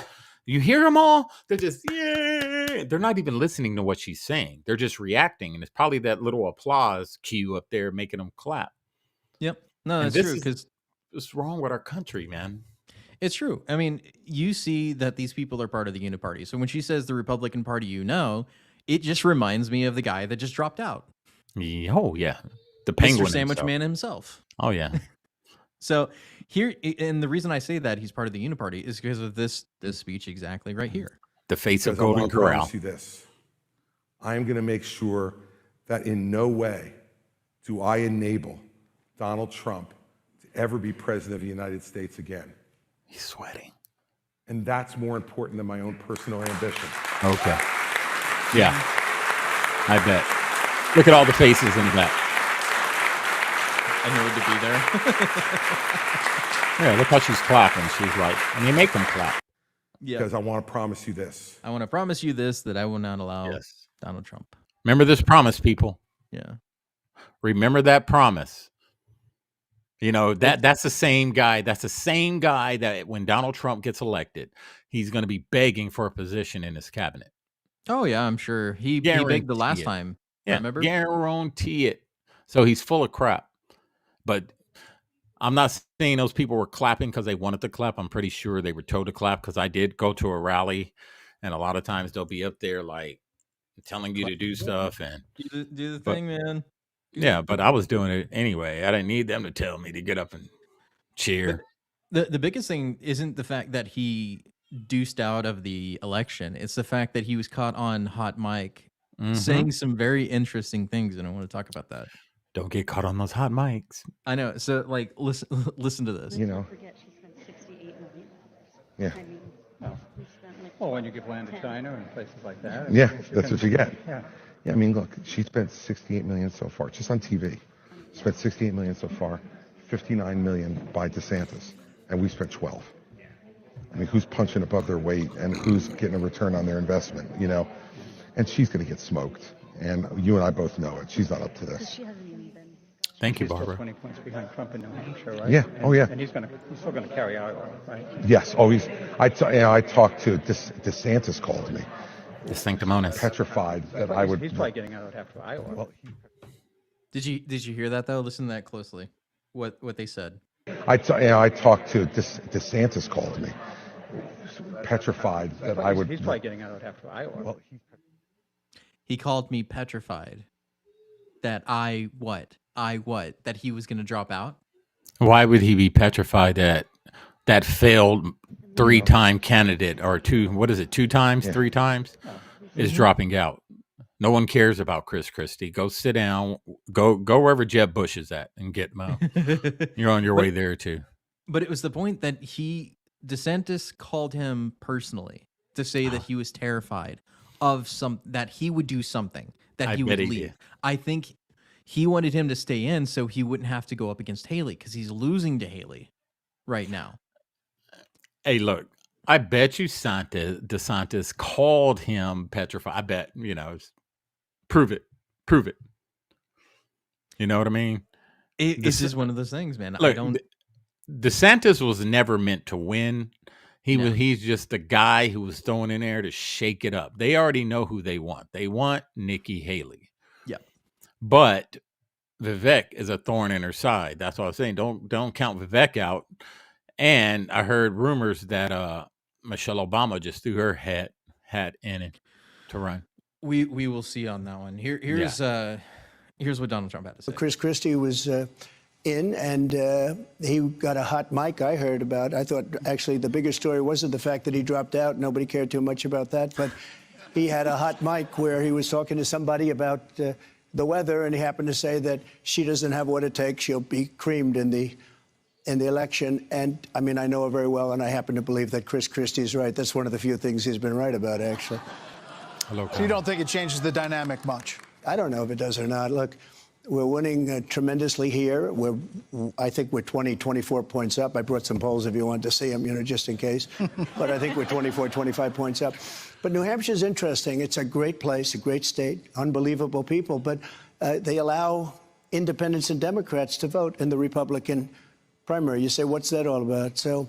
You hear them all? They're just, they're not even listening to what she's saying. They're just reacting. And it's probably that little applause cue up there making them clap. Yep. No, that's true. Because what's wrong with our country, man? It's true. I mean, you see that these people are part of the Uniparty. So when she says the Republican Party, it just reminds me of the guy that just dropped out. Oh, yeah. The Penguin Mr. Sandwich Man himself. Oh, yeah. So here, and the reason I say that he's part of the Uniparty is because of this speech exactly right here. The face of Golden Corral. I promise you this. I am going to make sure that in no way do I enable Donald Trump to ever be president of the United States again. He's sweating. And that's more important than my own personal ambition. Okay. Yeah. I bet. Look at all the faces in the back. I know to be there. Yeah, look how she's clapping. She's like, and you make them clap. Yeah. Because I want to promise you this. I want to promise you this, that I will not allow Donald Trump. Remember this promise, people. Yeah. Remember that promise. That's the same guy. That's the same guy that when Donald Trump gets elected, he's going to be begging for a position in his cabinet. Oh, yeah, I'm sure. He begged the last time. Yeah, remember? Guarantee it. So he's full of crap. But I'm not saying those people were clapping because they wanted to clap. I'm pretty sure they were told to clap because I did go to a rally, and a lot of times they'll be up there like telling you to do stuff and do the thing, man. Yeah, but I was doing it anyway. I didn't need them to tell me to get up and cheer. The biggest thing isn't the fact that he deuced out of the election. It's the fact that he was caught on HotMic saying some very interesting things, and I want to talk about that. Don't get caught on those hot mics. I know. So, listen to this. Forget she spent $68 million. Yeah. I mean, well, when you give land to China and places like that. Yeah, that's what you get. Yeah. I mean, look, she spent $68 million so far, just on TV. Spent $68 million so far, $59 million by DeSantis, and we spent 12. I mean, who's punching above their weight and who's getting a return on their investment, And she's going to get smoked. And you and I both know it. She's not up to this. She hasn't even been. Thank you, She's Barbara. Still 20 points behind Trump in New Hampshire, right? Yeah. And, And he's still going to carry Iowa, right? Yes. Oh, I talked to DeSantis called me. DeSanctimonious. Petrified that I would. He's probably getting out after Iowa. Well, Did you hear that though? Listen to that closely. What they said. I talked to DeSantis called me. Petrified that I would. He's probably getting out after Iowa. Well, he called me petrified that that he was going to drop out. Why would he be petrified that failed three-time candidate or two times, Yeah. 3 times is dropping out. No one cares about Chris Christie. Go sit down. Go wherever Jeb Bush is at and get him out. You're on your way there too. But it was the point that DeSantis called him personally to say that he was terrified of that he would do something, that he would leave. Did. I think he wanted him to stay in so he wouldn't have to go up against Haley because he's losing to Haley right now. Hey, look, I bet you DeSantis called him petrified. I bet, prove it. You know what I mean? It's just one of those things, man. Look, DeSantis was never meant to win. He's just a guy who was thrown in there to shake it up. They already know who they want. They want Nikki Haley. Yeah. But Vivek is a thorn in her side. That's what I was saying. Don't count Vivek out. And I heard rumors that Michelle Obama just threw her hat in it to run. We will see on that one. Here's what Donald Trump had to say. Chris Christie was in, and he got a hot mic I heard about. I thought actually the bigger story wasn't the fact that he dropped out. Nobody cared too much about that. But he had a hot mic where he was talking to somebody about the weather, and he happened to say that she doesn't have what it takes. She'll be creamed in the election. And I mean, I know her very well, and I happen to believe that Chris Christie is right. That's one of the few things he's been right about, actually. Hello, so you don't think it changes the dynamic much? I don't know if it does or not. Look, we're winning tremendously here. I think we're 24 points up. I brought some polls if you want to see them, just in case. But I think we're 24, 25 points up. But New Hampshire's interesting. It's a great place, a great state, unbelievable people. But they allow independents and Democrats to vote in the Republican primary. You say, what's that all about? So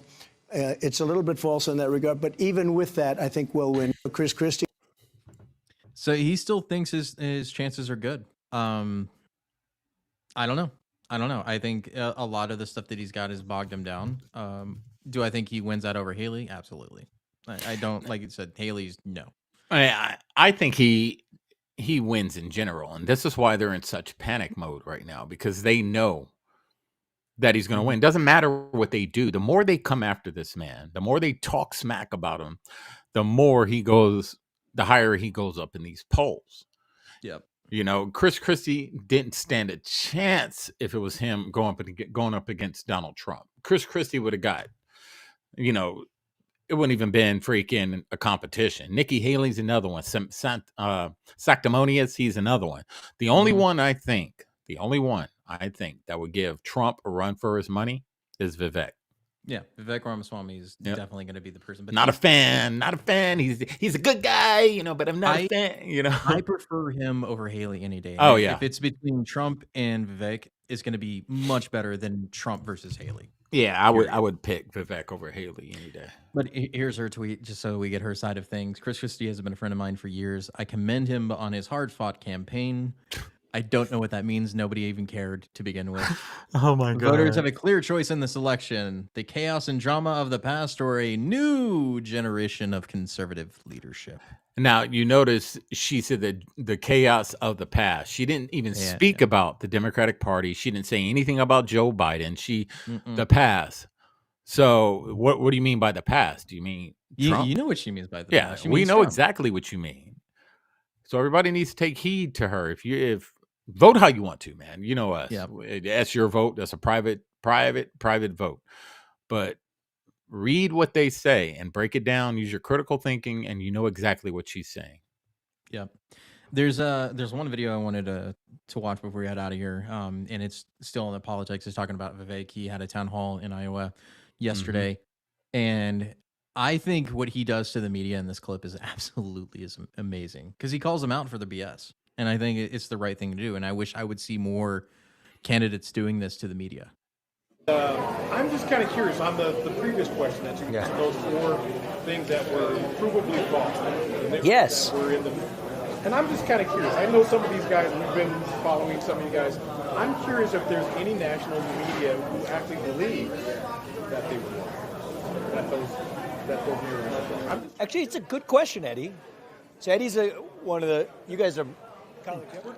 it's a little bit false in that regard. But even with that, I think we'll win. Chris Christie. So he still thinks his chances are good. I don't know. I think a lot of the stuff that he's got has bogged him down. Do I think he wins that over Haley? Absolutely. I don't, like you said, Haley's no. I think he wins in general, and this is why they're in such panic mode right now, because they know that he's going to win. Doesn't matter what they do. The more they come after this man, the more they talk smack about him, the higher he goes up in these polls. Yep. Chris Christie didn't stand a chance if it was him going up against Donald Trump. Chris Christie would have got, it wouldn't even been freaking a competition. Nikki Haley's another one. Sanctimonious, he's another one. The only one I think that would give Trump a run for his money is Vivek. Yeah, Vivek Ramaswamy is definitely going to be the person. But not a fan. He's a good guy, but I'm not a fan. I prefer him over Haley any day. Oh, yeah. If it's between Trump and Vivek, it's going to be much better than Trump versus Haley. Yeah, I would pick Vivek over Haley any day. But here's her tweet, just so we get her side of things. Chris Christie has been a friend of mine for years. I commend him on his hard-fought campaign. I don't know what that means. Nobody even cared to begin with. Oh, my God. Voters have a clear choice in this election. The chaos and drama of the past or a new generation of conservative leadership. Now, you notice she said that the chaos of the past. She didn't even speak about the Democratic Party. She didn't say anything about Joe Biden. The past. So what do you mean by the past? Do you mean Trump? You know what she means by the past. We know exactly what you mean. So everybody needs to take heed to her. If vote how you want to, man. You know us. Yeah. That's your vote. That's a private vote. But read what they say and break it down. Use your critical thinking, and you know exactly what she's saying. Yeah. There's one video I wanted to watch before we head out of here. And it's still in the politics. It's talking about Vivek. He had a town hall in Iowa yesterday. And I think what he does to the media in this clip is absolutely amazing, because he calls them out for the BS. And I think it's the right thing to do. And I wish I would see more candidates doing this to the media. I'm just kind of curious on the previous question that you those 4 things that were provably false. Yes. And I'm just kind of curious. I know some of these guys, we've been following some of you guys. I'm curious if there's any national media who actually believe that they were wrong, that those were wrong. Actually, it's a good question, Eddie. So Eddie's you guys are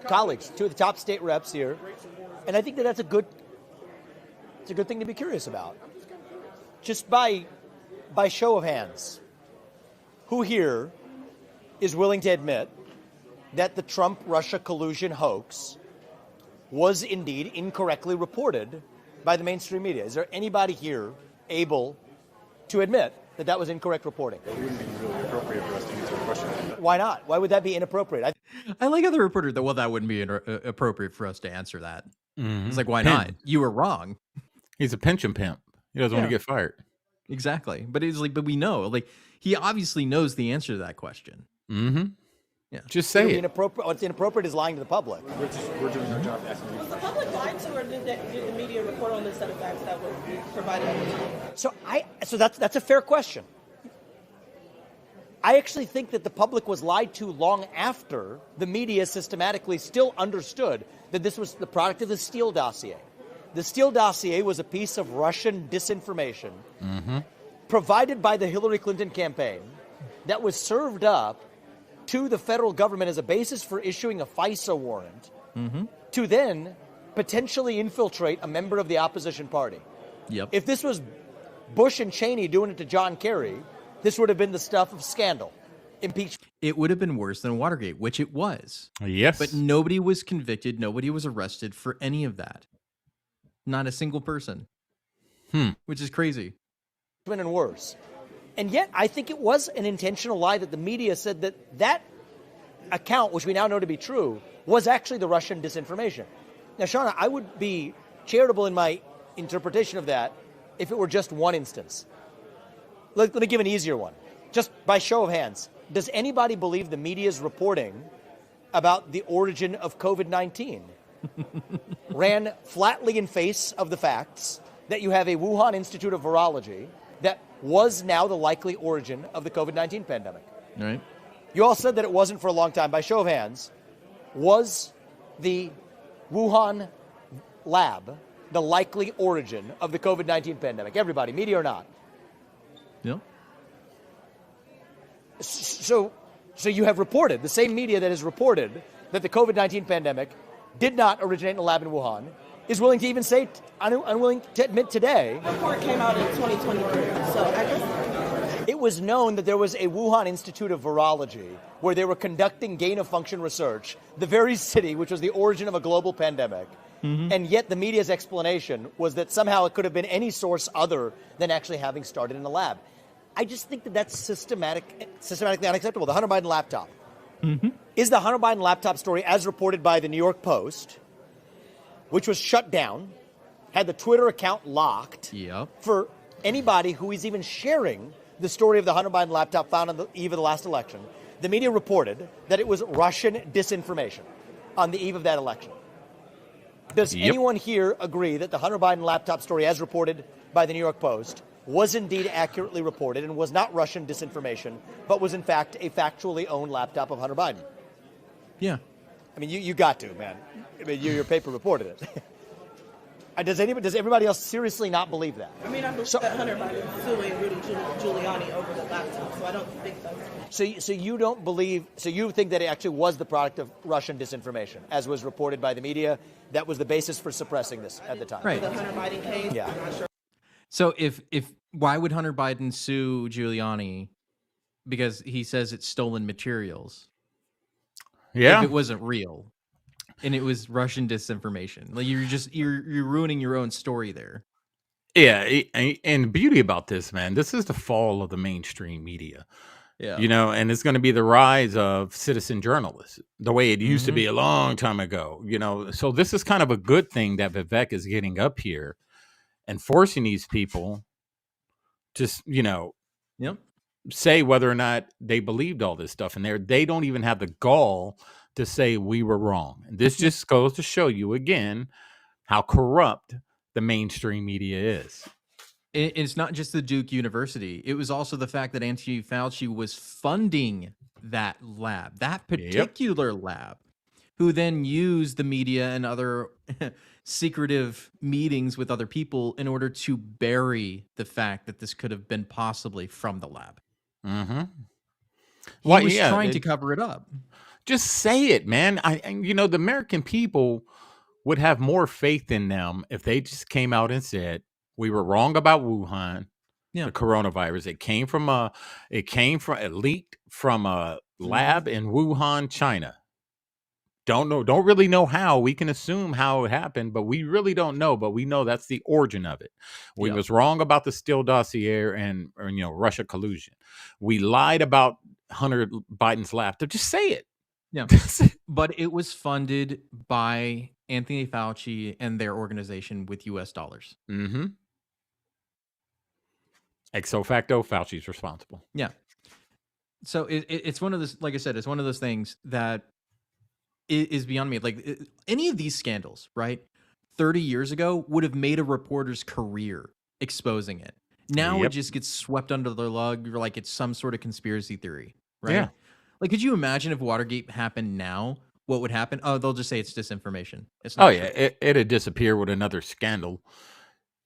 colleagues, 2 of the top state reps here. And I think that's a good thing to be curious about. Just by by show of hands, who here is willing to admit that the Trump-Russia collusion hoax was indeed incorrectly reported by the mainstream media? Is there anybody here able to admit that that was incorrect reporting? It wouldn't be really appropriate for us to answer a question like that. Why not? Why would that be inappropriate? I like how the reporter that, well, that wouldn't be appropriate for us to answer that. Mhm. It's like, why Pimp. not? You were wrong. He's a pension pimp. He doesn't want to Yeah. get fired. Exactly. But it's like, but we know, like, he obviously knows the answer to that question. Mm-hmm. Yeah. Just say it. What's inappropriate is lying to the public. We're doing our job asking you. Was the public lied to, or did the media report on this set of facts that were provided? So that's a fair question. I actually think that the public was lied to long after the media systematically still understood that this was the product of the Steele dossier. The Steele dossier was a piece of Russian disinformation provided by the Hillary Clinton campaign that was served up to the federal government as a basis for issuing a FISA warrant to then potentially infiltrate a member of the opposition party. Yep. If this was Bush and Cheney doing it to John Kerry, this would have been the stuff of scandal, impeachment. It would have been worse than Watergate, which it was. Yes. But nobody was convicted. Nobody was arrested for any of that. Not a single person. Which is crazy. And worse. And yet, I think it was an intentional lie that the media said that account, which we now know to be true, was actually the Russian disinformation. Now, Shauna, I would be charitable in my interpretation of that if it were just one instance. Let me give an easier one. Just by show of hands, does anybody believe the media's reporting about the origin of COVID-19 ran flatly in face of the facts that you have a Wuhan Institute of Virology that was now the likely origin of the COVID-19 pandemic? Right. You all said that it wasn't for a long time. By show of hands, was the Wuhan lab the likely origin of the COVID-19 pandemic? Everybody, media or not? Yep. So you have reported, the same media that has reported that the COVID-19 pandemic did not originate in a lab in Wuhan is willing to even say, unwilling to admit today. The report came out in 2023, so I guess. It was known that there was a Wuhan Institute of Virology where they were conducting gain-of-function research, the very city which was the origin of a global pandemic. And yet the media's explanation was that somehow it could have been any source other than actually having started in a lab. I just think that that's systematically unacceptable. The Hunter Biden laptop. Is the Hunter Biden laptop story, as reported by the New York Post, which was shut down, had the Twitter account locked for anybody who is even sharing the story of the Hunter Biden laptop found on the eve of the last election, the media reported that it was Russian disinformation on the eve of that election. Does anyone here agree that the Hunter Biden laptop story, as reported by the New York Post, was indeed accurately reported and was not Russian disinformation, but was in fact a factually owned laptop of Hunter Biden? Yeah. I mean, you got to, man. I mean, your paper reported it. Does everybody else seriously not believe that? I mean, I believe that Hunter Biden is suing Rudy Giuliani over the laptop, so I don't think that's. So you don't believe? So you think that it actually was the product of Russian disinformation, as was reported by the media? That was the basis for suppressing this at the time. Right. The Hunter Biden case. Yeah. I'm not sure. So if why would Hunter Biden sue Giuliani? Because he says it's stolen materials. Yeah. If it wasn't real. And it was Russian disinformation. Like you're ruining your own story there. Yeah, and the beauty about this, man, this is the fall of the mainstream media. Yeah. You know, and it's going to be the rise of citizen journalists, the way it used to be a long time ago. You know, so this is kind of a good thing that Vivek is getting up here and forcing these people to, you know, say whether or not they believed all this stuff. And they don't even have the gall to say we were wrong. And this just goes to show you again how corrupt the mainstream media is. It's not just the Duke University. It was also the fact that Anthony Fauci was funding that lab, that particular lab, who then used the media and other secretive meetings with other people in order to bury the fact that this could have been possibly from the lab. He was trying to cover it up. Just say it, man. You know, the American people would have more faith in them if they just came out and said, we were wrong about Wuhan. The coronavirus. It leaked from a lab in Wuhan, China. Don't really know how. We can assume how it happened, but we really don't know. But we know that's the origin of it. We was wrong about the Steele dossier and Russia collusion. We lied about Hunter Biden's laptop. Just say it. Yeah. But it was funded by Anthony Fauci and their organization with US dollars. Mm-hmm. Ipso facto, Fauci's responsible. Yeah. So it's one of those, like I said, it's one of those things that is beyond me. Like any of these scandals, right? 30 years ago would have made a reporter's career exposing it. Now it just gets swept under the rug, like it's some sort of conspiracy theory, right? Yeah. Like, could you imagine if Watergate happened now? What would happen? Oh, they'll just say it's disinformation. It's not. Oh yeah, it'd disappear with another scandal.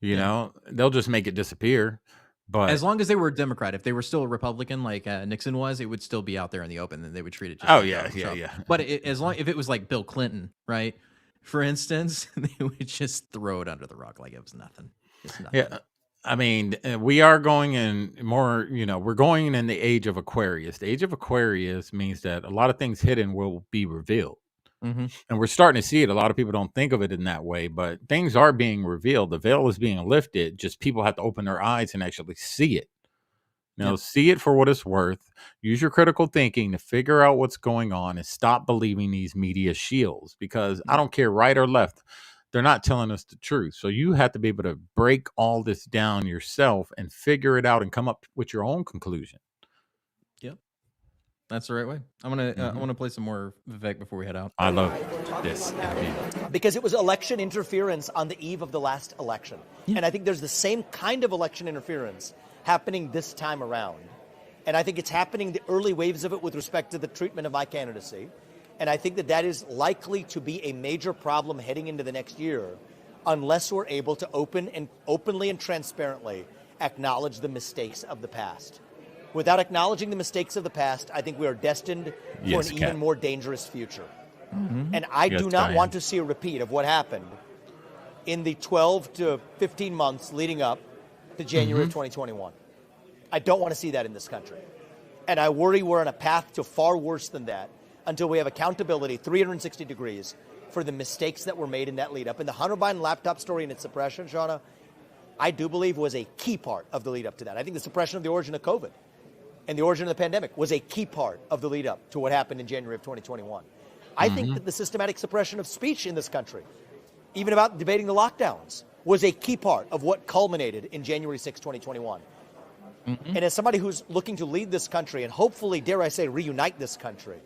You know, they'll just make it disappear. But as long as they were a Democrat, if they were still a Republican like Nixon was, it would still be out there in the open, and they would treat it. Just like Donald Trump. But if it was like Bill Clinton, right, for instance, they would just throw it under the rug like it was nothing. It's nothing. Yeah, I mean, we are going in more. We're going in the age of Aquarius. The age of Aquarius means that a lot of things hidden will be revealed. Mm-hmm. And we're starting to see it. A lot of people don't think of it in that way, but things are being revealed. The veil is being lifted. Just people have to open their eyes and actually see it. See it for what it's worth. Use your critical thinking to figure out what's going on and stop believing these media shields, because I don't care right or left. They're not telling us the truth. So you have to be able to break all this down yourself and figure it out and come up with your own conclusion. Yep. That's the right way. I want to play some more Vivek before we head out. I love this. Because it was election interference on the eve of the last election. And I think there's the same kind of election interference happening this time around. And I think it's happening, the early waves of it with respect to the treatment of my candidacy. And I think that is likely to be a major problem heading into the next year unless we're able to openly and transparently acknowledge the mistakes of the past. Without acknowledging the mistakes of the past, I think we are destined for an even more dangerous future. Mm-hmm. And I do not want to see a repeat of what happened in the 12 to 15 months leading up to January of 2021. I don't want to see that in this country. And I worry we're on a path to far worse than that until we have accountability 360 degrees for the mistakes that were made in that lead up. And the Hunter Biden laptop story and its suppression, Shauna, I do believe was a key part of the lead up to that. I think the suppression of the origin of COVID and the origin of the pandemic was a key part of the lead up to what happened in January of 2021. I think that the systematic suppression of speech in this country, even about debating the lockdowns, was a key part of what culminated in January 6, 2021. And as somebody who's looking to lead this country and hopefully, dare I say, reunite this country,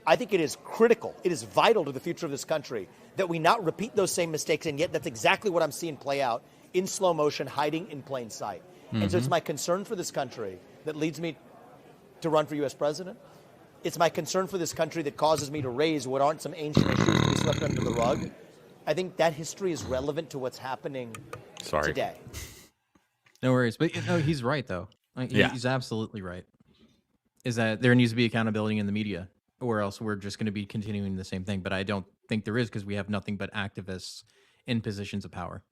I think it is critical, it is vital to the future of this country that we not repeat those same mistakes, and yet that's exactly what I'm seeing play out in slow motion, hiding in plain sight. And so it's my concern for this country that leads me to run for U.S. president. It's my concern for this country that causes me to raise what aren't some ancient issues to be swept under the rug. I think that history is relevant to what's happening today. No worries. But he's right, though. He's absolutely right. Is that there needs to be accountability in the media, or else we're just going to be continuing the same thing. But I don't think there is, because we have nothing but activists in positions of power.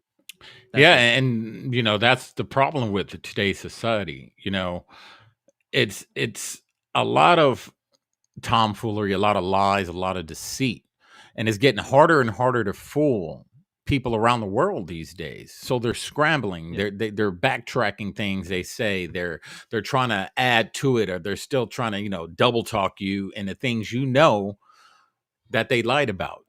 And that's the problem with today's society. It's a lot of tomfoolery, a lot of lies, a lot of deceit, and it's getting harder and harder to fool people around the world these days. So they're scrambling. They're backtracking things they say. They're trying to add to it, or they're still trying to double talk you into things that they lied about.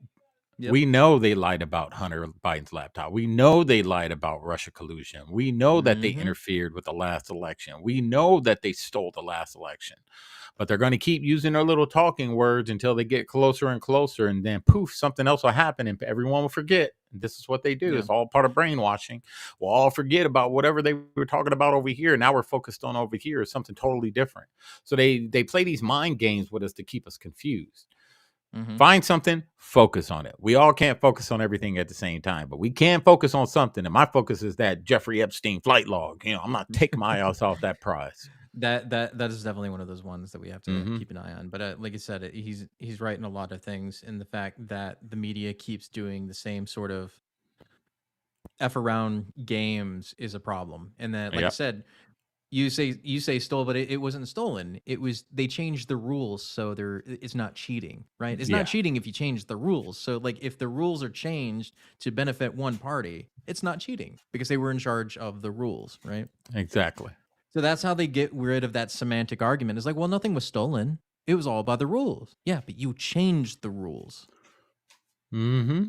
Yep. We know they lied about Hunter Biden's laptop. We know they lied about Russia collusion. We know that they interfered with the last election. We know that they stole the last election. But they're going to keep using their little talking words until they get closer and closer, and then poof, something else will happen and everyone will forget. This is what they do. It's all part of brainwashing. We'll all forget about whatever they were talking about over here. Now we're focused on over here, something totally different. So they play these mind games with us to keep us confused. Find something, focus on it. We all can't focus on everything at the same time, but we can focus on something. And my focus is that Jeffrey Epstein flight log. I'm not taking my eyes off that prize. That is definitely one of those ones that we have to keep an eye on. But like I said, he's right in a lot of things, in the fact that the media keeps doing the same sort of F around games is a problem. And that, like I Yep. said, you say stole, but it wasn't stolen. It was they changed the rules, so it's not cheating, right? It's Yeah. not cheating if you change the rules. So like if the rules are changed to benefit one party, it's not cheating because they were in charge of the rules, right? Exactly. So that's how they get rid of that semantic argument. It's like, well, nothing was stolen. It was all by the rules. Yeah, but you changed the rules. Mm-hmm.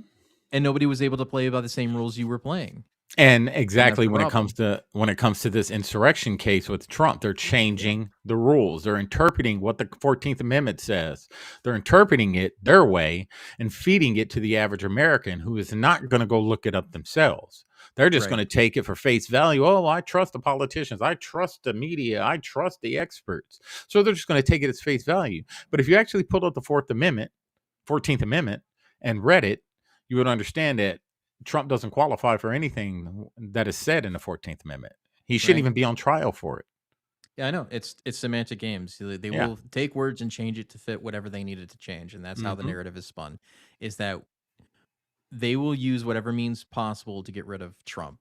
And nobody was able to play by the same rules you were playing. And exactly the when it comes to this insurrection case with Trump, they're changing the rules. They're interpreting what the 14th Amendment says. They're interpreting it their way and feeding it to the average American who is not going to go look it up themselves. They're just Right. going to take it for face value. Oh, I trust the politicians. I trust the media. I trust the experts. So they're just going to take it as face value. But if you actually pulled up the 14th Amendment, and read it, you would understand that Trump doesn't qualify for anything that is said in the 14th Amendment. He shouldn't Right. even be on trial for it. Yeah, I know. It's semantic games. They Yeah. will take words and change it to fit whatever they needed to change, and that's how the Mhm. narrative is spun. Is that they will use whatever means possible to get rid of Trump.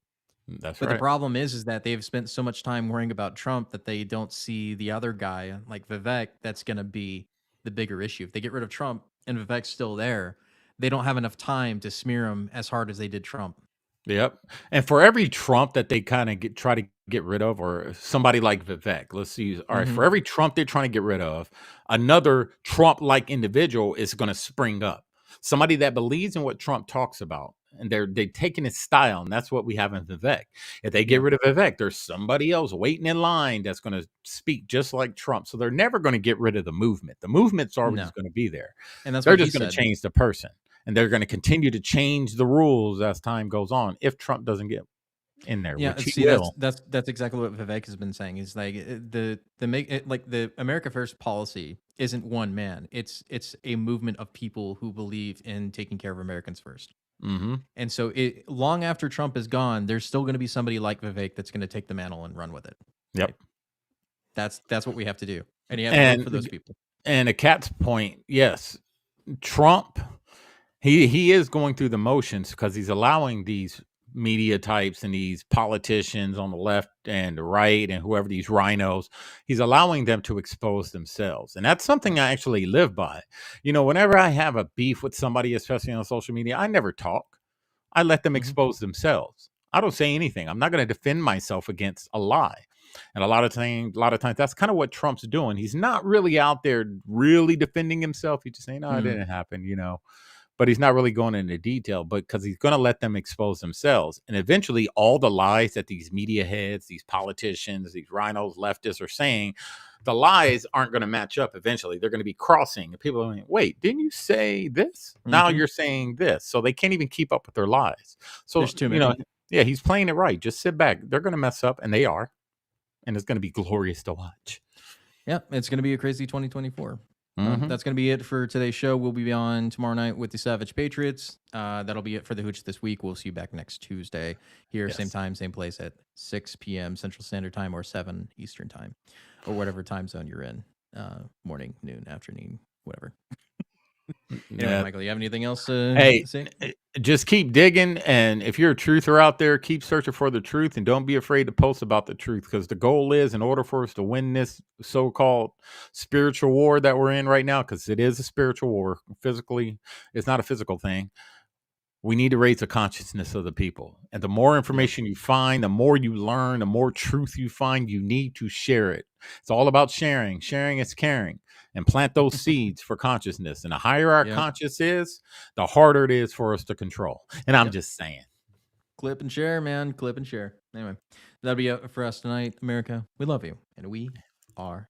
That's But right. the problem is that they've spent so much time worrying about Trump that they don't see the other guy like Vivek. That's going to be the bigger issue. If they get rid of Trump and Vivek's still there, they don't have enough time to smear him as hard as they did Trump. Yep. And for every Trump that they kind of try to get rid of, or somebody like Vivek, let's see. All right, Mhm. for every Trump they're trying to get rid of, another Trump-like individual is going to spring up. Somebody that believes in what Trump talks about, and they're taking his style, and that's what we have in Vivek. If they get rid of Vivek, there's somebody else waiting in line that's going to speak just like Trump. So they're never going to get rid of the movement. The movement's always No. going to be there. And that's They're what he just going to said. change the person. And they're going to continue to change the rules as time goes on if Trump doesn't get in there, Yeah, which he see, will. that's exactly what Vivek has been saying. Is like the America First policy isn't one man. It's a movement of people who believe in taking care of Americans first. Mm-hmm. And so, long after Trump is gone, there's still going to be somebody like Vivek that's going to take the mantle and run with it. Yep. That's what we have to do, and you have to vote for those people. And a cat's point, yes, Trump, he is going through the motions because he's allowing these media types and these politicians on the left and the right and whoever, these rhinos, he's allowing them to expose themselves. And that's something I actually live by. You know, whenever I have a beef with somebody, especially on social media, I never talk. I let them expose themselves. I don't say anything. I'm not going to defend myself against a lie. And a lot of times that's kind of what Trump's doing. He's not really out there really defending himself. He's just saying, no, it didn't happen, you know. But he's not really going into detail, but because he's going to let them expose themselves. And eventually all the lies that these media heads, these politicians, these rhinos, leftists are saying, the lies aren't going to match up eventually. They're going to be crossing. And people are going, wait, didn't you say this? Now you're saying this. So they can't even keep up with their lies. So, There's too you know, many. yeah, he's playing it right. Just sit back. They're going to mess up, and they are. And it's going to be glorious to watch. Yeah, it's going to be a crazy 2024. Mhm. That's going to be it for today's show. We'll be on tomorrow night with the Savage Patriots. That'll be it for the Hooch this week. We'll see you back next Tuesday here, Yes. same time, same place at 6 p.m. Central Standard Time or 7 Eastern Time or whatever time zone you're in. Morning, noon, afternoon, whatever. Anyway, Yeah. Michael, you have anything else Hey, to say? just keep digging. And if you're a truther out there, keep searching for the truth and don't be afraid to post about the truth, because the goal is, in order for us to win this so-called spiritual war that we're in right now, because it is a spiritual war, physically, it's not a physical thing. We need to raise the consciousness of the people. And the more information you find, the more you learn, the more truth you find, you need to share it. It's all about sharing. Sharing is caring. And plant those seeds for consciousness. And the higher our conscious is, the harder it is for us to control. And I'm just saying. Clip and share, man. Clip and share. Anyway, that'll be it for us tonight, America. We love you, and we are